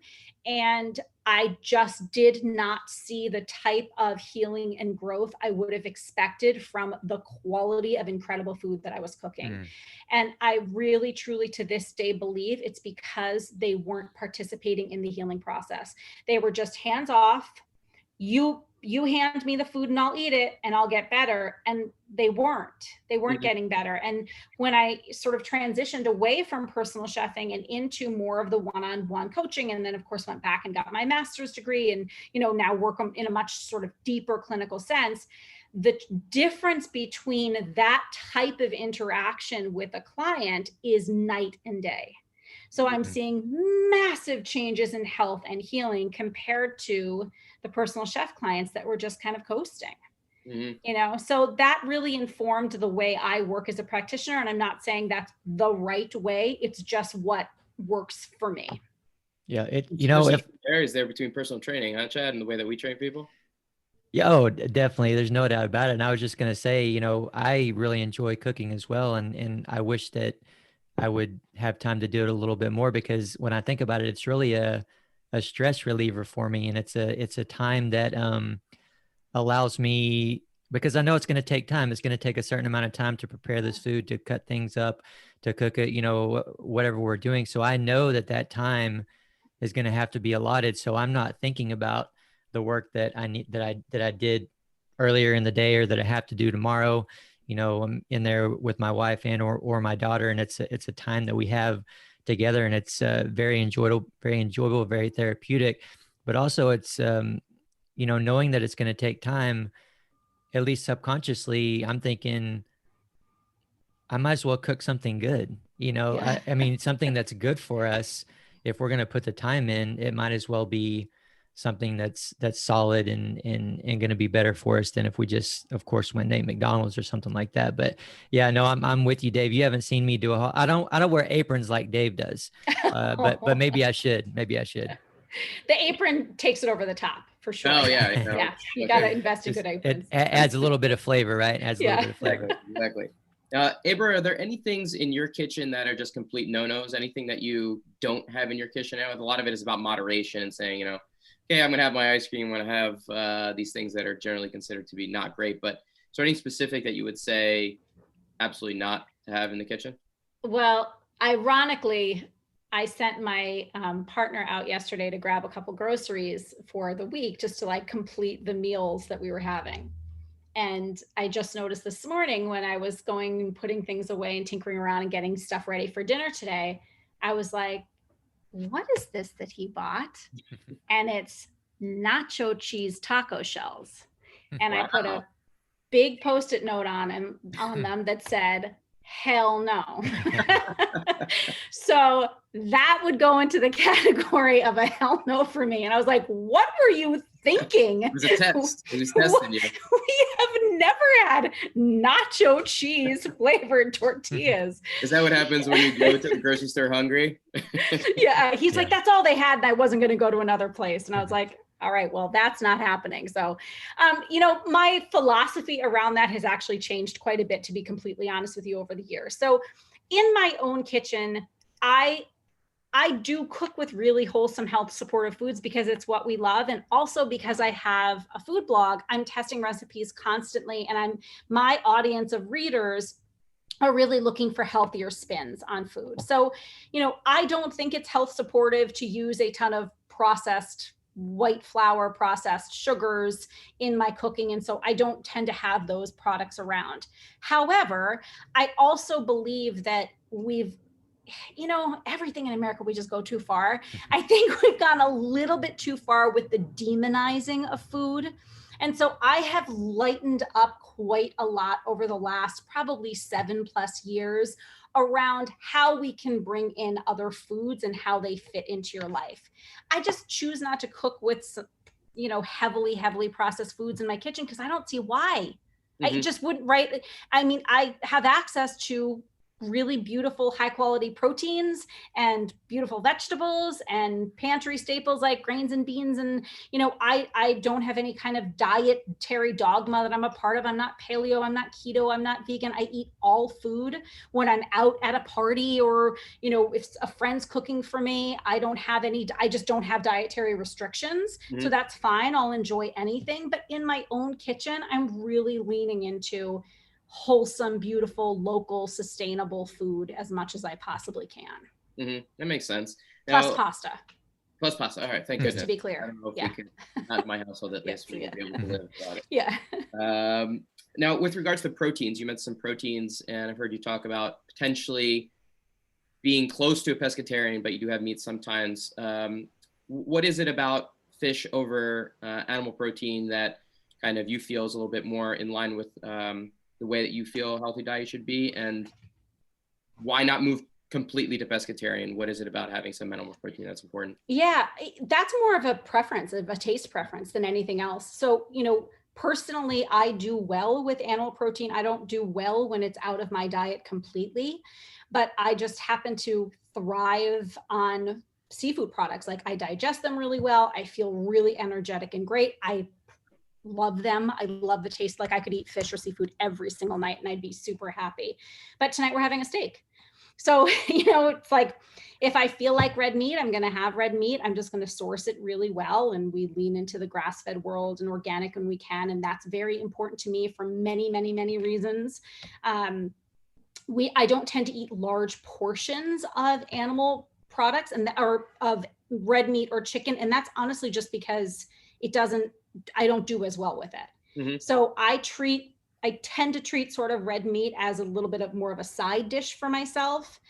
And I just did not see the type of healing and growth I would have expected from the quality of incredible food that I was cooking. And I really, truly, to this day, believe it's because they weren't participating in the healing process. They were just hands off. You hand me the food and I'll eat it and I'll get better. And they weren't getting better. And when I sort of transitioned away from personal chefing and into more of the one-on-one coaching, and then of course went back and got my master's degree and, now work in a much sort of deeper clinical sense, the difference between that type of interaction with a client is night and day. So I'm seeing massive changes in health and healing compared to the personal chef clients that were just kind of coasting. So that really informed the way I work as a practitioner. And I'm not saying that's the right way. It's just what works for me. Yeah. If varies there between personal training, huh, Chad, and the way that we train people? Yeah, oh, definitely. There's no doubt about it. And I was just going to say, I really enjoy cooking as well. And I wish that I would have time to do it a little bit more, because when I think about it, it's really a stress reliever for me. And it's a time that allows me, because I know it's going to take time. It's going to take a certain amount of time to prepare this food, to cut things up, to cook it, whatever we're doing. So I know that time is going to have to be allotted. So I'm not thinking about the work that I need, that I did earlier in the day, or that I have to do tomorrow. I'm in there with my wife and or my daughter, and it's a time that we have together, and it's very enjoyable, very therapeutic. But also it's knowing that it's going to take time, at least subconsciously, I'm thinking I might as well cook something good. Yeah. I mean, something that's good for us. If we're going to put the time in, it might as well be something that's solid and going to be better for us than if we just, of course, went and ate McDonald's or something like that. But yeah, no, I'm with you, Dave. You haven't seen me do I don't wear aprons like Dave does, but maybe I should. The apron takes it over the top for sure. Oh yeah, yeah. You got to invest in good aprons. It adds a little bit of flavor, right? It adds a little bit of flavor. Exactly. Abra, are there any things in your kitchen that are just complete no-nos? Anything that you don't have in your kitchen now? A lot of it is about moderation and saying, okay, I'm gonna have my ice cream, I'm gonna have these things that are generally considered to be not great. But is there anything specific that you would say absolutely not to have in the kitchen? Well, ironically, I sent my partner out yesterday to grab a couple groceries for the week, just to complete the meals that we were having. And I just noticed this morning when I was going and putting things away and tinkering around and getting stuff ready for dinner today, I was like, what is this that he bought? And it's nacho cheese taco shells. And I put a big Post-it note on them that said, hell no. So that would go into the category of a hell no for me. And I was like, what were you thinking? It was a test. He was testing you. We have never had nacho cheese flavored tortillas. Is that what happens when you go to the grocery store hungry? Yeah. He's like, that's all they had. And I wasn't going to go to another place. And I was like, all right, well, that's not happening. So, my philosophy around that has actually changed quite a bit, to be completely honest with you, over the years. So in my own kitchen, I do cook with really wholesome, health supportive foods because it's what we love. And also because I have a food blog, I'm testing recipes constantly. And my audience of readers are really looking for healthier spins on food. So, I don't think it's health supportive to use a ton of processed white flour, processed sugars in my cooking. And so I don't tend to have those products around. However, I also believe that everything in America, we just go too far. I think we've gone a little bit too far with the demonizing of food. And so I have lightened up quite a lot over the last probably 7+ years around how we can bring in other foods and how they fit into your life. I just choose not to cook with, heavily processed foods in my kitchen because I don't see why. I just wouldn't, right? I mean, I have access to really beautiful, high quality proteins and beautiful vegetables and pantry staples like grains and beans. And, I don't have any kind of dietary dogma that I'm a part of. I'm not paleo, I'm not keto, I'm not vegan. I eat all food. When I'm out at a party or, if a friend's cooking for me, I just don't have dietary restrictions. So that's fine. I'll enjoy anything. But in my own kitchen, I'm really leaning into wholesome, beautiful, local, sustainable food as much as I possibly can. That makes sense. Plus pasta. All right, thank Just goodness. to be clear. I don't know if we could, not in my household at least, we would be able to live without it. Yeah. Now, with regards to proteins, you mentioned some proteins, and I've heard you talk about potentially being close to a pescatarian, but you do have meat sometimes. What is it about fish over animal protein that kind of you feel is a little bit more in line with the way that you feel a healthy diet should be? And why not move completely to pescatarian? What is it about having some animal protein that's important? Yeah, that's more of a preference, of a taste preference than anything else. So, personally, I do well with animal protein. I don't do well when it's out of my diet completely, but I just happen to thrive on seafood products. Like, I digest them really well. I feel really energetic and great. I love them. I love the taste. Like, I could eat fish or seafood every single night and I'd be super happy. But tonight we're having a steak. So, it's like, if I feel like red meat, I'm going to have red meat. I'm just going to source it really well. And we lean into the grass-fed world and organic when we can. And that's very important to me for many, many, many reasons. I don't tend to eat large portions of animal products or of red meat or chicken. And that's honestly just because I don't do as well with it. Mm-hmm. So I tend to treat sort of red meat as a little bit of more of a side dish for myself.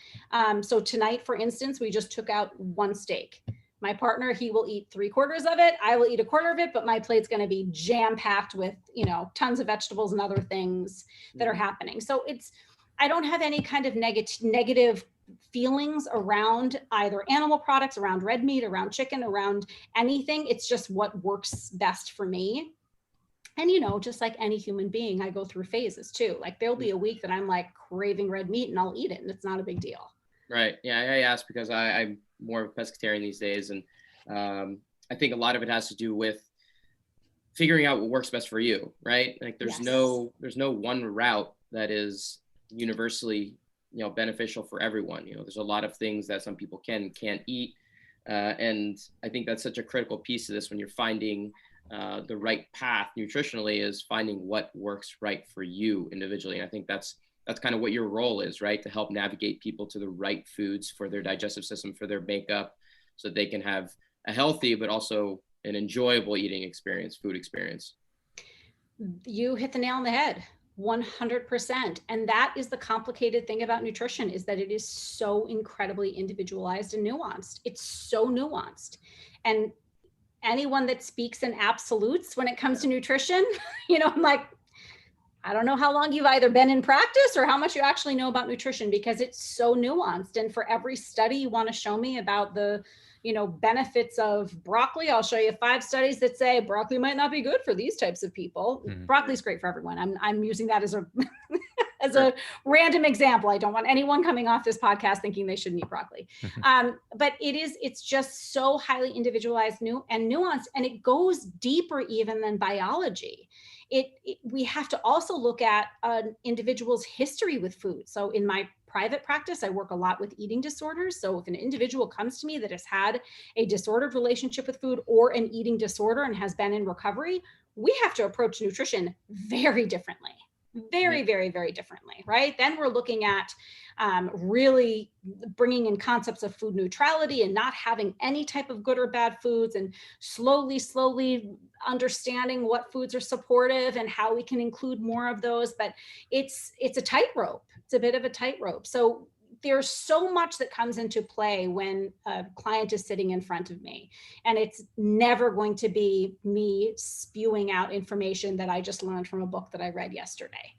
So tonight, for instance, we just took out one steak. My partner, he will eat 3/4 of it. I will eat 1/4 of it, but my plate's going to be jam-packed with, tons of vegetables and other things that are happening. So I don't have any kind of negative feelings around either animal products, around red meat, around chicken, around anything. It's just what works best for me. And, just like any human being, I go through phases too. Like, there'll be a week that I'm like craving red meat and I'll eat it and it's not a big deal. Right. Yeah. I asked because I'm more of a pescatarian these days. And I think a lot of it has to do with figuring out what works best for you. Right. Like there's no one route that is universally, beneficial for everyone. There's a lot of things that some people can and can't eat. And I think that's such a critical piece of this when you're finding the right path nutritionally, is finding what works right for you individually. And I think that's kind of what your role is, right? To help navigate people to the right foods for their digestive system, for their makeup, so they can have a healthy, but also an enjoyable eating experience, food experience. You hit the nail on the head. 100%. And that is the complicated thing about nutrition, is that it is so incredibly individualized and nuanced. It's so nuanced. And anyone that speaks in absolutes when it comes to nutrition, I'm like, I don't know how long you've either been in practice or how much you actually know about nutrition, because it's so nuanced. And for every study you want to show me about the, benefits of broccoli, I'll show you 5 studies that say broccoli might not be good for these types of people. Mm-hmm. Broccoli's great for everyone. I'm using that as a a random example. I don't want anyone coming off this podcast thinking they shouldn't eat broccoli. But it's just so highly individualized and nuanced, and it goes deeper even than biology. We have to also look at an individual's history with food. So in my private practice, I work a lot with eating disorders. So if an individual comes to me that has had a disordered relationship with food or an eating disorder and has been in recovery, we have to approach nutrition very differently. Very, very, very differently, right? Then we're looking at really bringing in concepts of food neutrality and not having any type of good or bad foods, and slowly understanding what foods are supportive and how we can include more of those. But it's a tightrope. It's a bit of a tightrope. So there's so much that comes into play when a client is sitting in front of me, and it's never going to be me spewing out information that I just learned from a book that I read yesterday.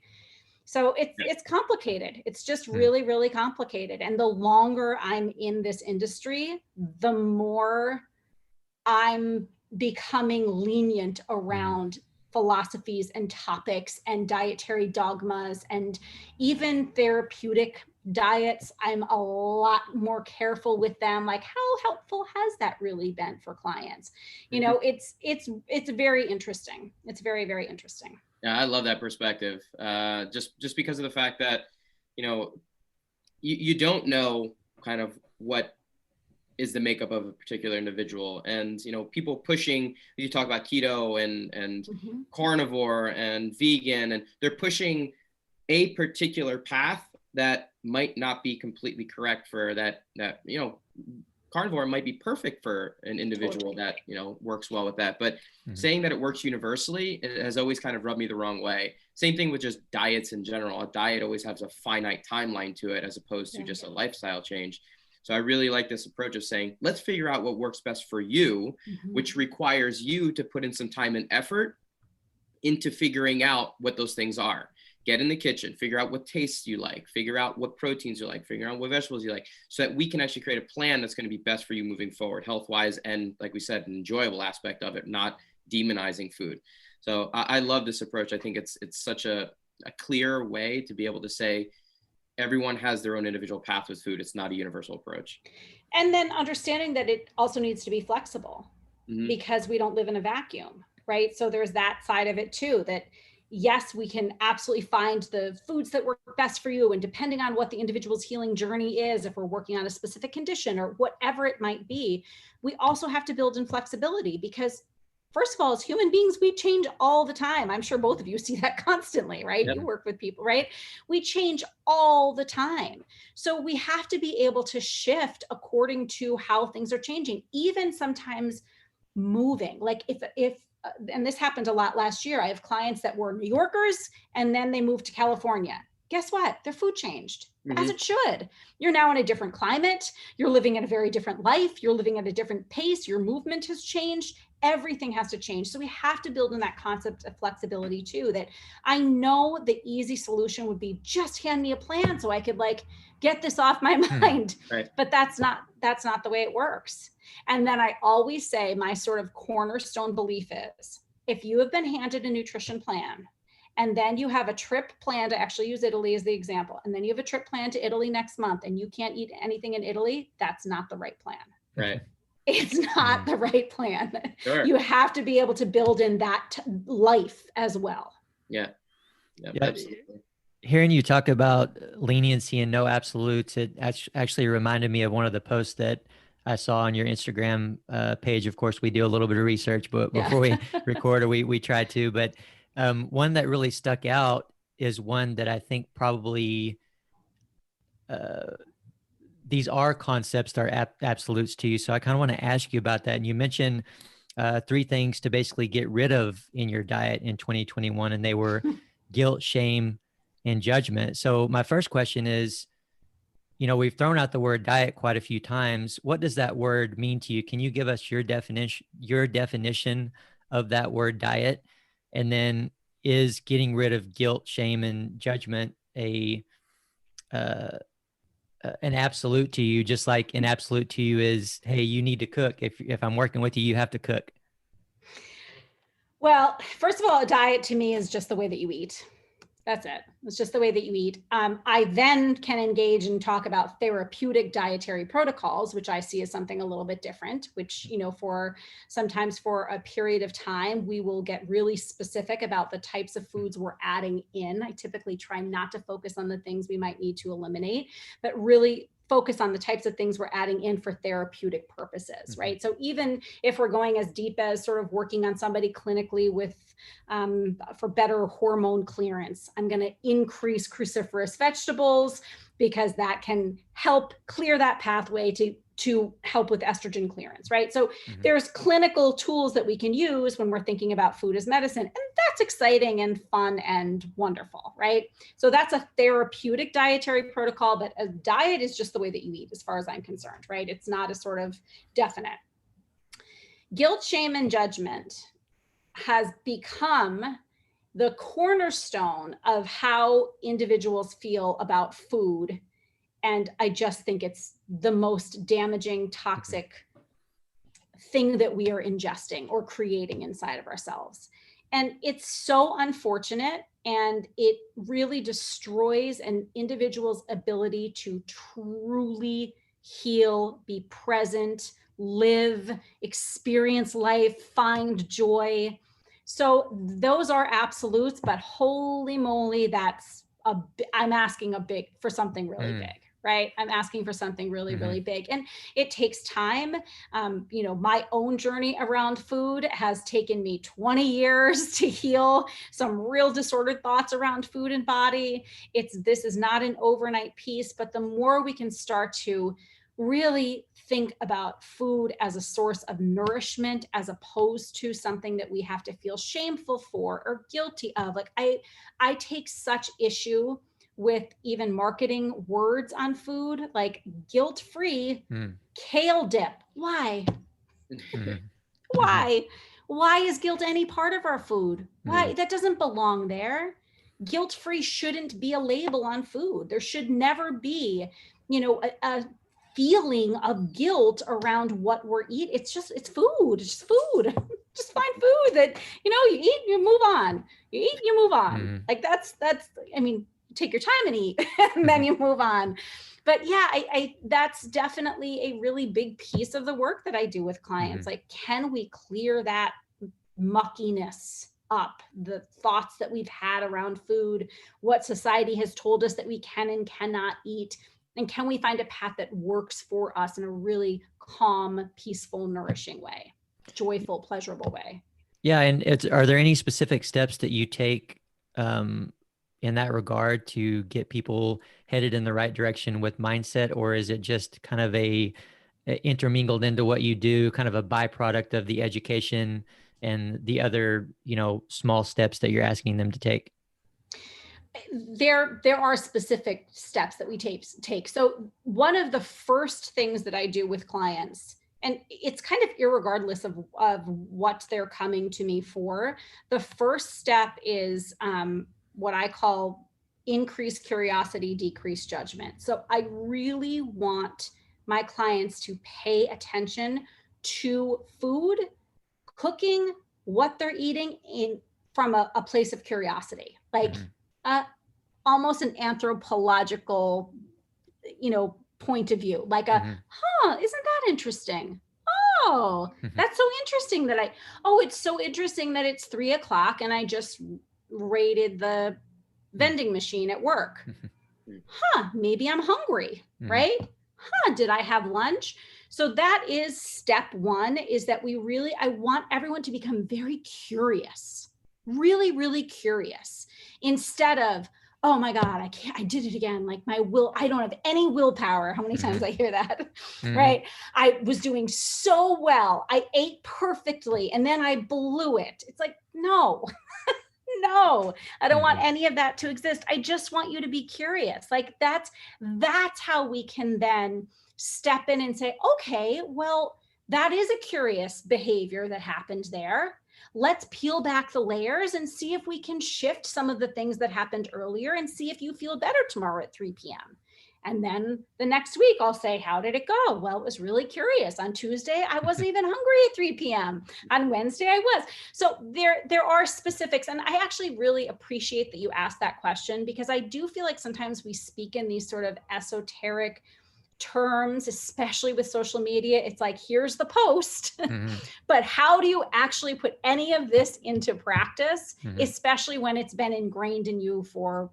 So it's complicated. It's just really, really complicated. And the longer I'm in this industry, the more I'm becoming lenient around philosophies and topics and dietary dogmas and even therapeutic diets. I'm a lot more careful with them. Like, how helpful has that really been for clients? It's very interesting. It's very, very interesting. Yeah, I love that perspective. Just because of the fact that, you don't know kind of what is the makeup of a particular individual. And, people pushing, you talk about keto and carnivore and vegan, and they're pushing a particular path that might not be completely correct for that, carnivore might be perfect for an individual that, works well with that. But saying that it works universally, it has always kind of rubbed me the wrong way. Same thing with just diets in general. A diet always has a finite timeline to it, as opposed to just a lifestyle change. So I really like this approach of saying, let's figure out what works best for you, which requires you to put in some time and effort into figuring out what those things are. Get in the kitchen, figure out what tastes you like, figure out what proteins you like, figure out what vegetables you like, so that we can actually create a plan that's going to be best for you moving forward, health-wise, and like we said, an enjoyable aspect of it, not demonizing food. So I love this approach. I think it's such a clear way to be able to say everyone has their own individual path with food. It's not a universal approach. And then understanding that it also needs to be flexible, because we don't live in a vacuum, right? So there's that side of it too, that yes, we can absolutely find the foods that work best for you. And depending on what the individual's healing journey is, if we're working on a specific condition or whatever it might be, we also have to build in flexibility, because first of all, as human beings, we change all the time. I'm sure both of you see that constantly, right? Yep. You work with people, right? We change all the time. So we have to be able to shift according to how things are changing, even sometimes moving. Like if and this happened a lot last year. I have clients that were New Yorkers and then they moved to California. Guess what? Their food changed, as it should. You're now in a different climate. You're living in a very different life. You're living at a different pace. Your movement has changed. Everything has to change. So we have to build in that concept of flexibility too, that I know the easy solution would be just hand me a plan so I could like get this off my mind, right. But that's not the way it works. And then I always say my sort of cornerstone belief is, if you have been handed a nutrition plan and then you have a trip planned, to actually use Italy as the example, and then you have a trip planned to Italy next month and you can't eat anything in Italy, that's not the right plan. Right. It's not the right plan. Sure. You have to be able to build in that life as well. Yeah. Absolutely. Hearing you talk about leniency and no absolutes, it actually reminded me of one of the posts that I saw on your Instagram page. Of course, we do a little bit of research, but before we record, or we try to. But one that really stuck out is one that I think probably these are concepts that are absolutes to you. So I kind of want to ask you about that. And you mentioned 3 things to basically get rid of in your diet in 2021, and they were guilt, shame, and judgment. So my first question is, we've thrown out the word diet quite a few times. What does that word mean to you? Can you give us your definition of that word diet? And then, is getting rid of guilt, shame, and judgment an absolute to you, just like an absolute to you is, hey, you need to cook. If I'm working with you, you have to cook. Well, first of all, a diet to me is just the way that you eat. That's it. It's just the way that you eat. I then can engage and talk about therapeutic dietary protocols, which I see as something a little bit different, which, sometimes for a period of time, we will get really specific about the types of foods we're adding in. I typically try not to focus on the things we might need to eliminate, but really focus on the types of things we're adding in for therapeutic purposes, right? So even if we're going as deep as sort of working on somebody clinically with for better hormone clearance, I'm going to increase cruciferous vegetables because that can help clear that pathway to help with estrogen clearance, right? So there's clinical tools that we can use when we're thinking about food as medicine, and that's exciting and fun and wonderful, right? So that's a therapeutic dietary protocol, but a diet is just the way that you eat as far as I'm concerned, right? It's not a sort of definite. Guilt, shame, and judgment has become the cornerstone of how individuals feel about food. And I just think it's the most damaging, toxic thing that we are ingesting or creating inside of ourselves. And it's so unfortunate, and it really destroys an individual's ability to truly heal, be present, live, experience life, find joy. So those are absolutes, but holy moly, I'm asking for something really big. Right? I'm asking for something really, really big. And it takes time. My own journey around food has taken me 20 years to heal some real disordered thoughts around food and body. This is not an overnight piece, but the more we can start to really think about food as a source of nourishment, as opposed to something that we have to feel shameful for or guilty of. Like I take such issue with even marketing words on food, like guilt-free kale dip. Why? Why? Why is guilt any part of our food? Why? Mm. That doesn't belong there. Guilt-free shouldn't be a label on food. There should never be, a feeling of guilt around what we're eating. It's food. It's just food. Just find food that, you eat, you move on. You eat, you move on. Mm. Like that's, take your time and eat, and then you move on. But yeah, that's definitely a really big piece of the work that I do with clients. Like, can we clear that muckiness up, the thoughts that we've had around food, what society has told us that we can and cannot eat, and can we find a path that works for us in a really calm, peaceful, nourishing way, joyful, pleasurable way? Yeah. And are there any specific steps that you take in that regard to get people headed in the right direction with mindset, or is it just kind of a intermingled into what you do, kind of a byproduct of the education and the other, small steps that you're asking them to take? There are specific steps that we take. So one of the first things that I do with clients, and it's kind of irregardless of what they're coming to me for, the first step is what I call increase curiosity, decrease judgment. So I really want my clients to pay attention to food, cooking, what they're eating from a place of curiosity, like almost an anthropological, point of view, like isn't that interesting? Oh, that's so interesting it's so interesting that it's 3:00 and I just raided the vending machine at work. Maybe I'm hungry, right? Did I have lunch? So that is step one, is that I want everyone to become very curious, really, really curious, instead of, oh my God, I did it again. Like I don't have any willpower. How many times I hear that, right? I was doing so well. I ate perfectly and then I blew it. It's like, no, no, I don't want any of that to exist. I just want you to be curious. Like that's how we can then step in and say, okay, well, that is a curious behavior that happened there. Let's peel back the layers and see if we can shift some of the things that happened earlier and see if you feel better tomorrow at 3 p.m. And then the next week I'll say, how did it go? Well, it was really curious. On Tuesday, I wasn't even hungry at 3 p.m. On Wednesday, I was. So there are specifics. And I actually really appreciate that you asked that question, because I do feel like sometimes we speak in these sort of esoteric terms, especially with social media. It's like, here's the post, but how do you actually put any of this into practice, especially when it's been ingrained in you for,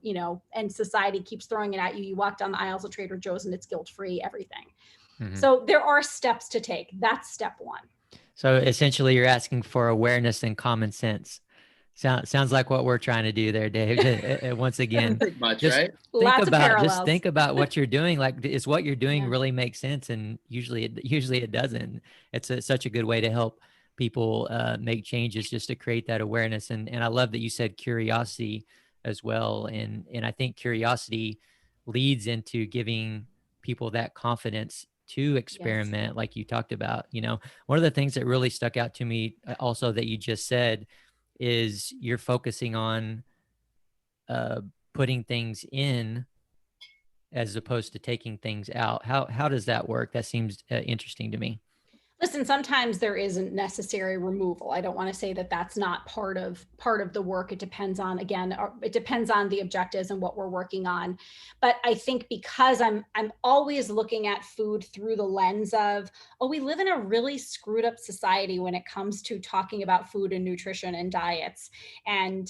and society keeps throwing it at you. You walk down the aisles of Trader Joe's and it's guilt-free, everything. So there are steps to take. That's step one. So essentially you're asking for awareness and common sense. Sounds like what we're trying to do there, Dave. Once again, much, right? Just think about what you're doing. Like, is what you're doing really make sense? And usually it doesn't. It's such a good way to help people make changes, just to create that awareness. And I love that you said curiosity as well. And I think curiosity leads into giving people that confidence to experiment, like you talked about. One of the things that really stuck out to me also that you just said is you're focusing on putting things in as opposed to taking things out. How does that work? That seems interesting to me. Listen, sometimes there isn't necessary removal. I don't want to say that that's not part of the work. It depends on, the objectives and what we're working on. But I think because I'm always looking at food through the lens of, we live in a really screwed up society when it comes to talking about food and nutrition and diets. And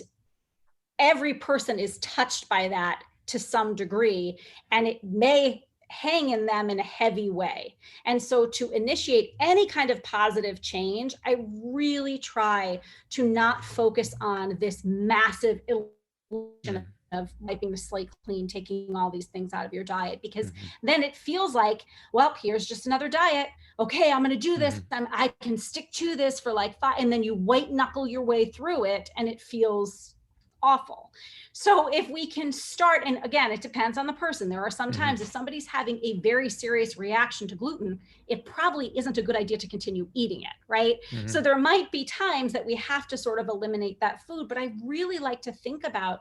every person is touched by that to some degree, and it may hang in them in a heavy way. And so to initiate any kind of positive change, I really try to not focus on this massive illusion of wiping the slate clean, taking all these things out of your diet, because then it feels like, well, here's just another diet. Okay, I'm going to do this. I can stick to this for like 5, and then you white knuckle your way through it, and it feels awful. So if we can start, and again, it depends on the person. There are sometimes if somebody's having a very serious reaction to gluten, it probably isn't a good idea to continue eating it, right? So there might be times that we have to sort of eliminate that food, but I really like to think about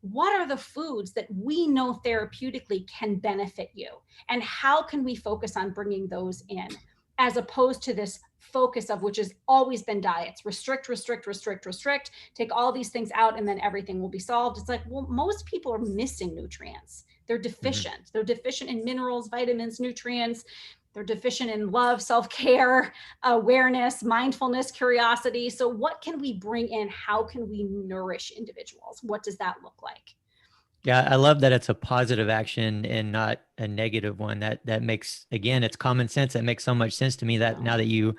what are the foods that we know therapeutically can benefit you, and how can we focus on bringing those in, as opposed to this focus of, which has always been diets, restrict, restrict, restrict, restrict, take all these things out and then everything will be solved. It's like, well, most people are missing nutrients. They're deficient. They're deficient in minerals, vitamins, nutrients. They're deficient in love, self-care, awareness, mindfulness, curiosity. So what can we bring in? How can we nourish individuals? What does that look like? Yeah, I love that it's a positive action and not a negative one. That makes, again, it's common sense. That makes so much sense to me that now that you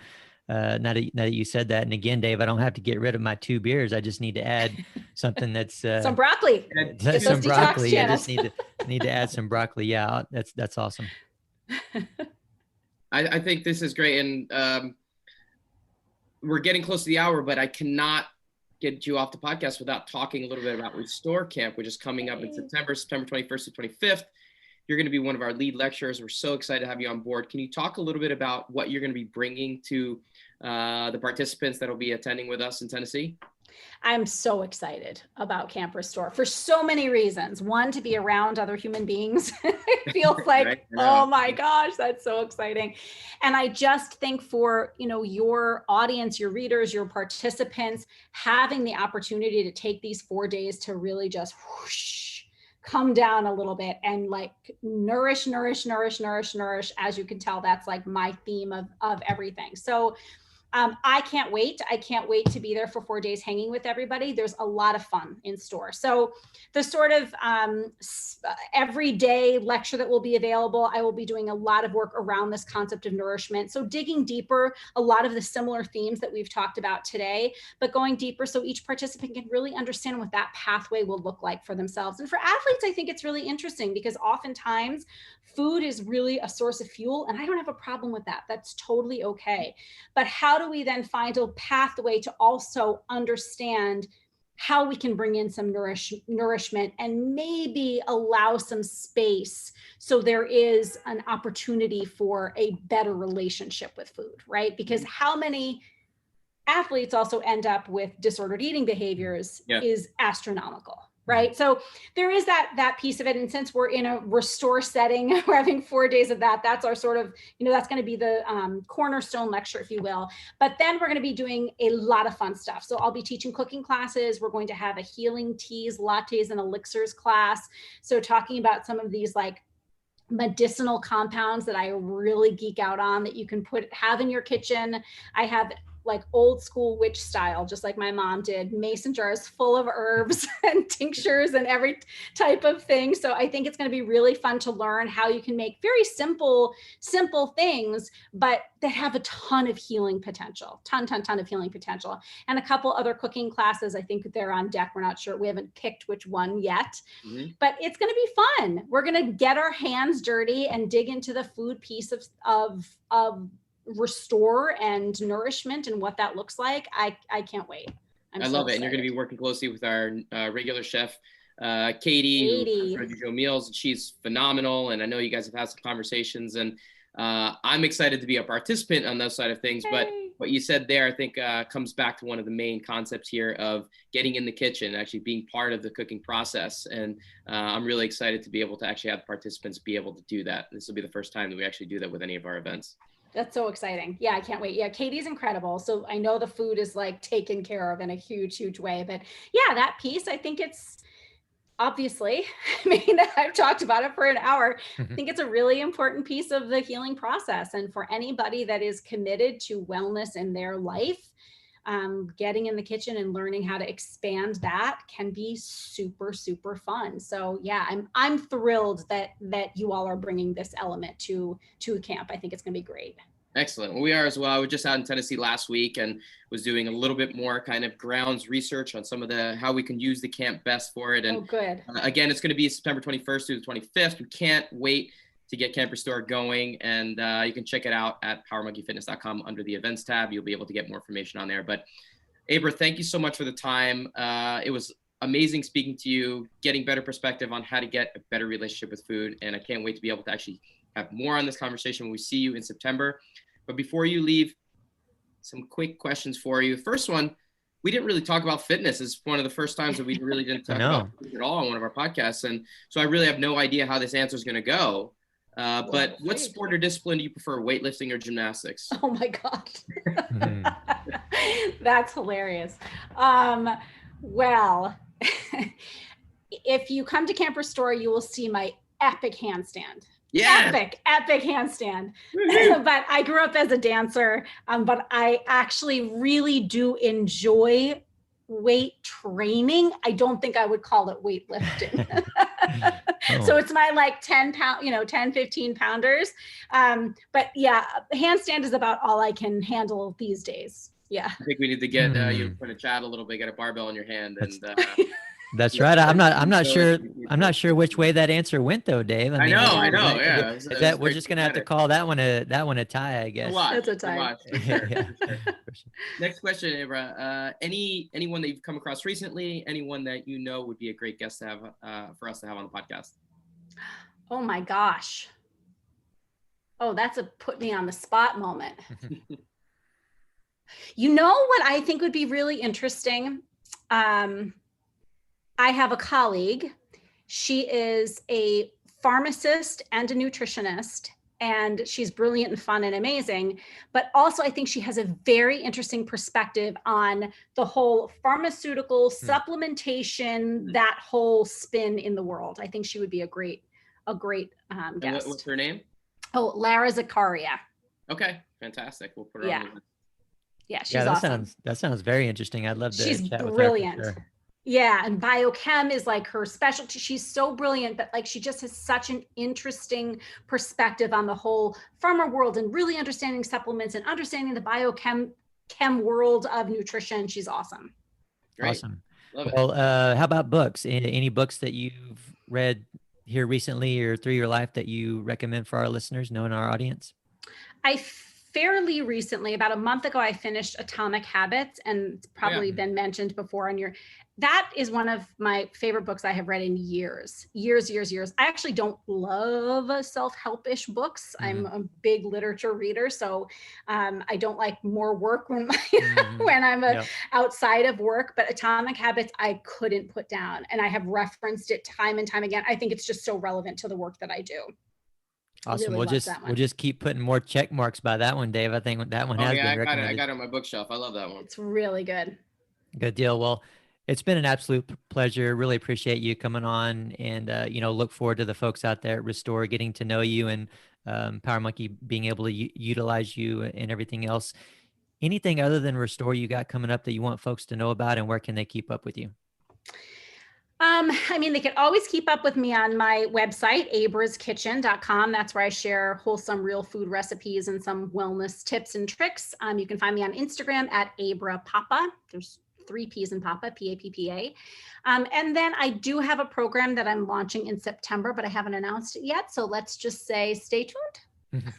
said that. And again, Dave, I don't have to get rid of my 2 beers. I just need to add something that's some broccoli. Some broccoli. I just need to add some broccoli. Yeah, that's awesome. I think this is great, and we're getting close to the hour, but I cannot get you off the podcast without talking a little bit about Restore Camp, which is coming up in September 21st to 25th. You're going to be one of our lead lecturers. We're so excited to have you on board. Can you talk a little bit about what you're going to be bringing to the participants that will be attending with us in Tennessee? I'm so excited about Camp Restore for so many reasons. One, to be around other human beings. It feels like, right? Oh my gosh, that's so exciting. And I just think for, your audience, your readers, your participants, having the opportunity to take these 4 days to really just whoosh, come down a little bit and like nourish. As you can tell, that's like my theme of everything. So I can't wait. I can't wait to be there for 4 days hanging with everybody. There's a lot of fun in store. So the sort of everyday lecture that will be available, I will be doing a lot of work around this concept of nourishment. So digging deeper, a lot of the similar themes that we've talked about today, but going deeper so each participant can really understand what that pathway will look like for themselves. And for athletes, I think it's really interesting because oftentimes food is really a source of fuel, and I don't have a problem with that. That's totally okay. But how do we then find a pathway to also understand how we can bring in some nourishment and maybe allow some space so there is an opportunity for a better relationship with food, right? Because how many athletes also end up with disordered eating behaviors is astronomical. Right. So there is that piece of it. And since we're in a restore setting, we're having 4 days of that. That's our sort of, that's going to be the cornerstone lecture, if you will. But then we're going to be doing a lot of fun stuff. So I'll be teaching cooking classes. We're going to have a healing teas, lattes, and elixirs class. So talking about some of these like medicinal compounds that I really geek out on that you can have in your kitchen. I have like old school witch style, just like my mom did, mason jars full of herbs and tinctures and every type of thing. So I think it's going to be really fun to learn how you can make very simple things, but that have a ton of healing potential, ton of healing potential. And a couple other cooking classes, I think they're on deck. We're not sure. We haven't picked which one yet, but it's going to be fun. We're going to get our hands dirty and dig into the food piece of restore and nourishment and what that looks like. I can't wait. I love it. And you're going to be working closely with our regular chef, Katie. Who Joe Meals. She's phenomenal. And I know you guys have had some conversations, and I'm excited to be a participant on that side of things. Hey. But what you said there, I think comes back to one of the main concepts here of getting in the kitchen, actually being part of the cooking process. And I'm really excited to be able to actually have participants be able to do that. This will be the first time that we actually do that with any of our events. That's so exciting. Yeah, I can't wait. Yeah, Katie's incredible. So I know the food is like taken care of in a huge way. But yeah, that piece, I think it's obviously, I mean, I've talked about it for an hour. I think it's a really important piece of the healing process. And for anybody that is committed to wellness in their life, getting in the kitchen and learning how to expand that can be super fun. So yeah, I'm thrilled that you all are bringing this element to camp. I think it's going to be great. Excellent. Well, we are as well. I was just out in Tennessee last week and was doing a little bit more kind of grounds research on some of how we can use the camp best for it. And good. Again, it's going to be September 21st through the 25th. We can't wait to get Camp Restore going, and you can check it out at powermonkeyfitness.com under the events tab. You'll be able to get more information on there. But Abra, thank you so much for the time. It was amazing speaking to you, getting better perspective on how to get a better relationship with food. And I can't wait to be able to actually have more on this conversation when we see you in September. But before you leave, some quick questions for you. First one, we didn't really talk about fitness. It's one of the first times that we really didn't talk about fitness at all on one of our podcasts. And so I really have no idea how this answer is going to go. But what sport or discipline do you prefer, weightlifting or gymnastics? Oh my God. That's hilarious. Well, if you come to Camp Restore, you will see my epic handstand. Yeah. Epic handstand. But I grew up as a dancer, but I actually really do enjoy weight training. I don't think I would call it weightlifting. So it's my like 10 pound, 10, 15 pounders. But yeah, handstand is about all I can handle these days. Yeah. I think we need to get you in front of Chad a little bit, get a barbell in your hand. And that's right. I'm not sure which way that answer went though, Dave. I know. Yeah. We're just going to have to call that one a tie, I guess. That's a tie. For sure. Next question, Abra. Anyone that you've come across recently, anyone that you know would be a great guest to have for us to have on the podcast? Oh my gosh. Oh, that's a put me on the spot moment. You know what I think would be really interesting? I have a colleague. She is a pharmacist and a nutritionist, and she's brilliant and fun and amazing. But also, I think she has a very interesting perspective on the whole pharmaceutical supplementation, that whole spin in the world. I think she would be a great guest. What's her name? Oh, Lara Zakaria. Okay, fantastic. We'll put her on the list. Yeah, she's awesome. That sounds very interesting. I'd love to She's chat brilliant. With her. Yeah, and biochem is like her specialty. She's so brilliant, but like she just has such an interesting perspective on the whole pharma world and really understanding supplements and understanding the biochem world of nutrition. She's awesome. Great. Awesome. Love it. Well, how about books? Any books that you've read here recently or through your life that you recommend for our listeners, knowing our audience? I fairly recently, about a month ago, I finished Atomic Habits, and it's probably been mentioned before on that is one of my favorite books I have read in years. I actually don't love self-help-ish books. I'm a big literature reader, so I don't like more work when I'm outside of work, but Atomic Habits, I couldn't put down, and I have referenced it time and time again. I think it's just so relevant to the work that I do. Awesome. Really we'll just keep putting more check marks by that one, Dave. I think that one has been recommended. I got it on my bookshelf. I love that one. It's really good. Good deal. Well, it's been an absolute pleasure. Really appreciate you coming on, and look forward to the folks out there at Restore getting to know you, and Power Monkey being able to utilize you and everything else. Anything other than Restore you got coming up that you want folks to know about, and where can they keep up with you? They can always keep up with me on my website, abraskitchen.com. That's where I share wholesome, real food recipes and some wellness tips and tricks. You can find me on Instagram at Abra Pappa. There's 3 P's in Pappa, P-A-P-P-A. And then I do have a program that I'm launching in September, but I haven't announced it yet. So let's just say stay tuned.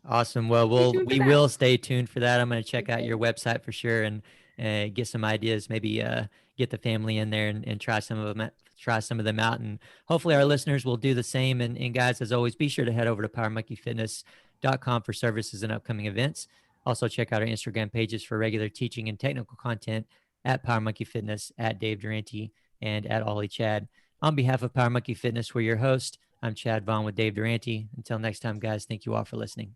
Awesome. Well, we will stay tuned for that. I'm going to check out your website for sure and get some ideas, maybe get the family in there and try some of them out. And hopefully our listeners will do the same. And guys, as always, be sure to head over to powermonkeyfitness.com for services and upcoming events. Also check out our Instagram pages for regular teaching and technical content at Power Monkey Fitness, at Dave Durante, and at Ollie Chad. On behalf of Power Monkey Fitness, we're your host. I'm Chad Vaughn with Dave Durante. Until next time, guys, thank you all for listening.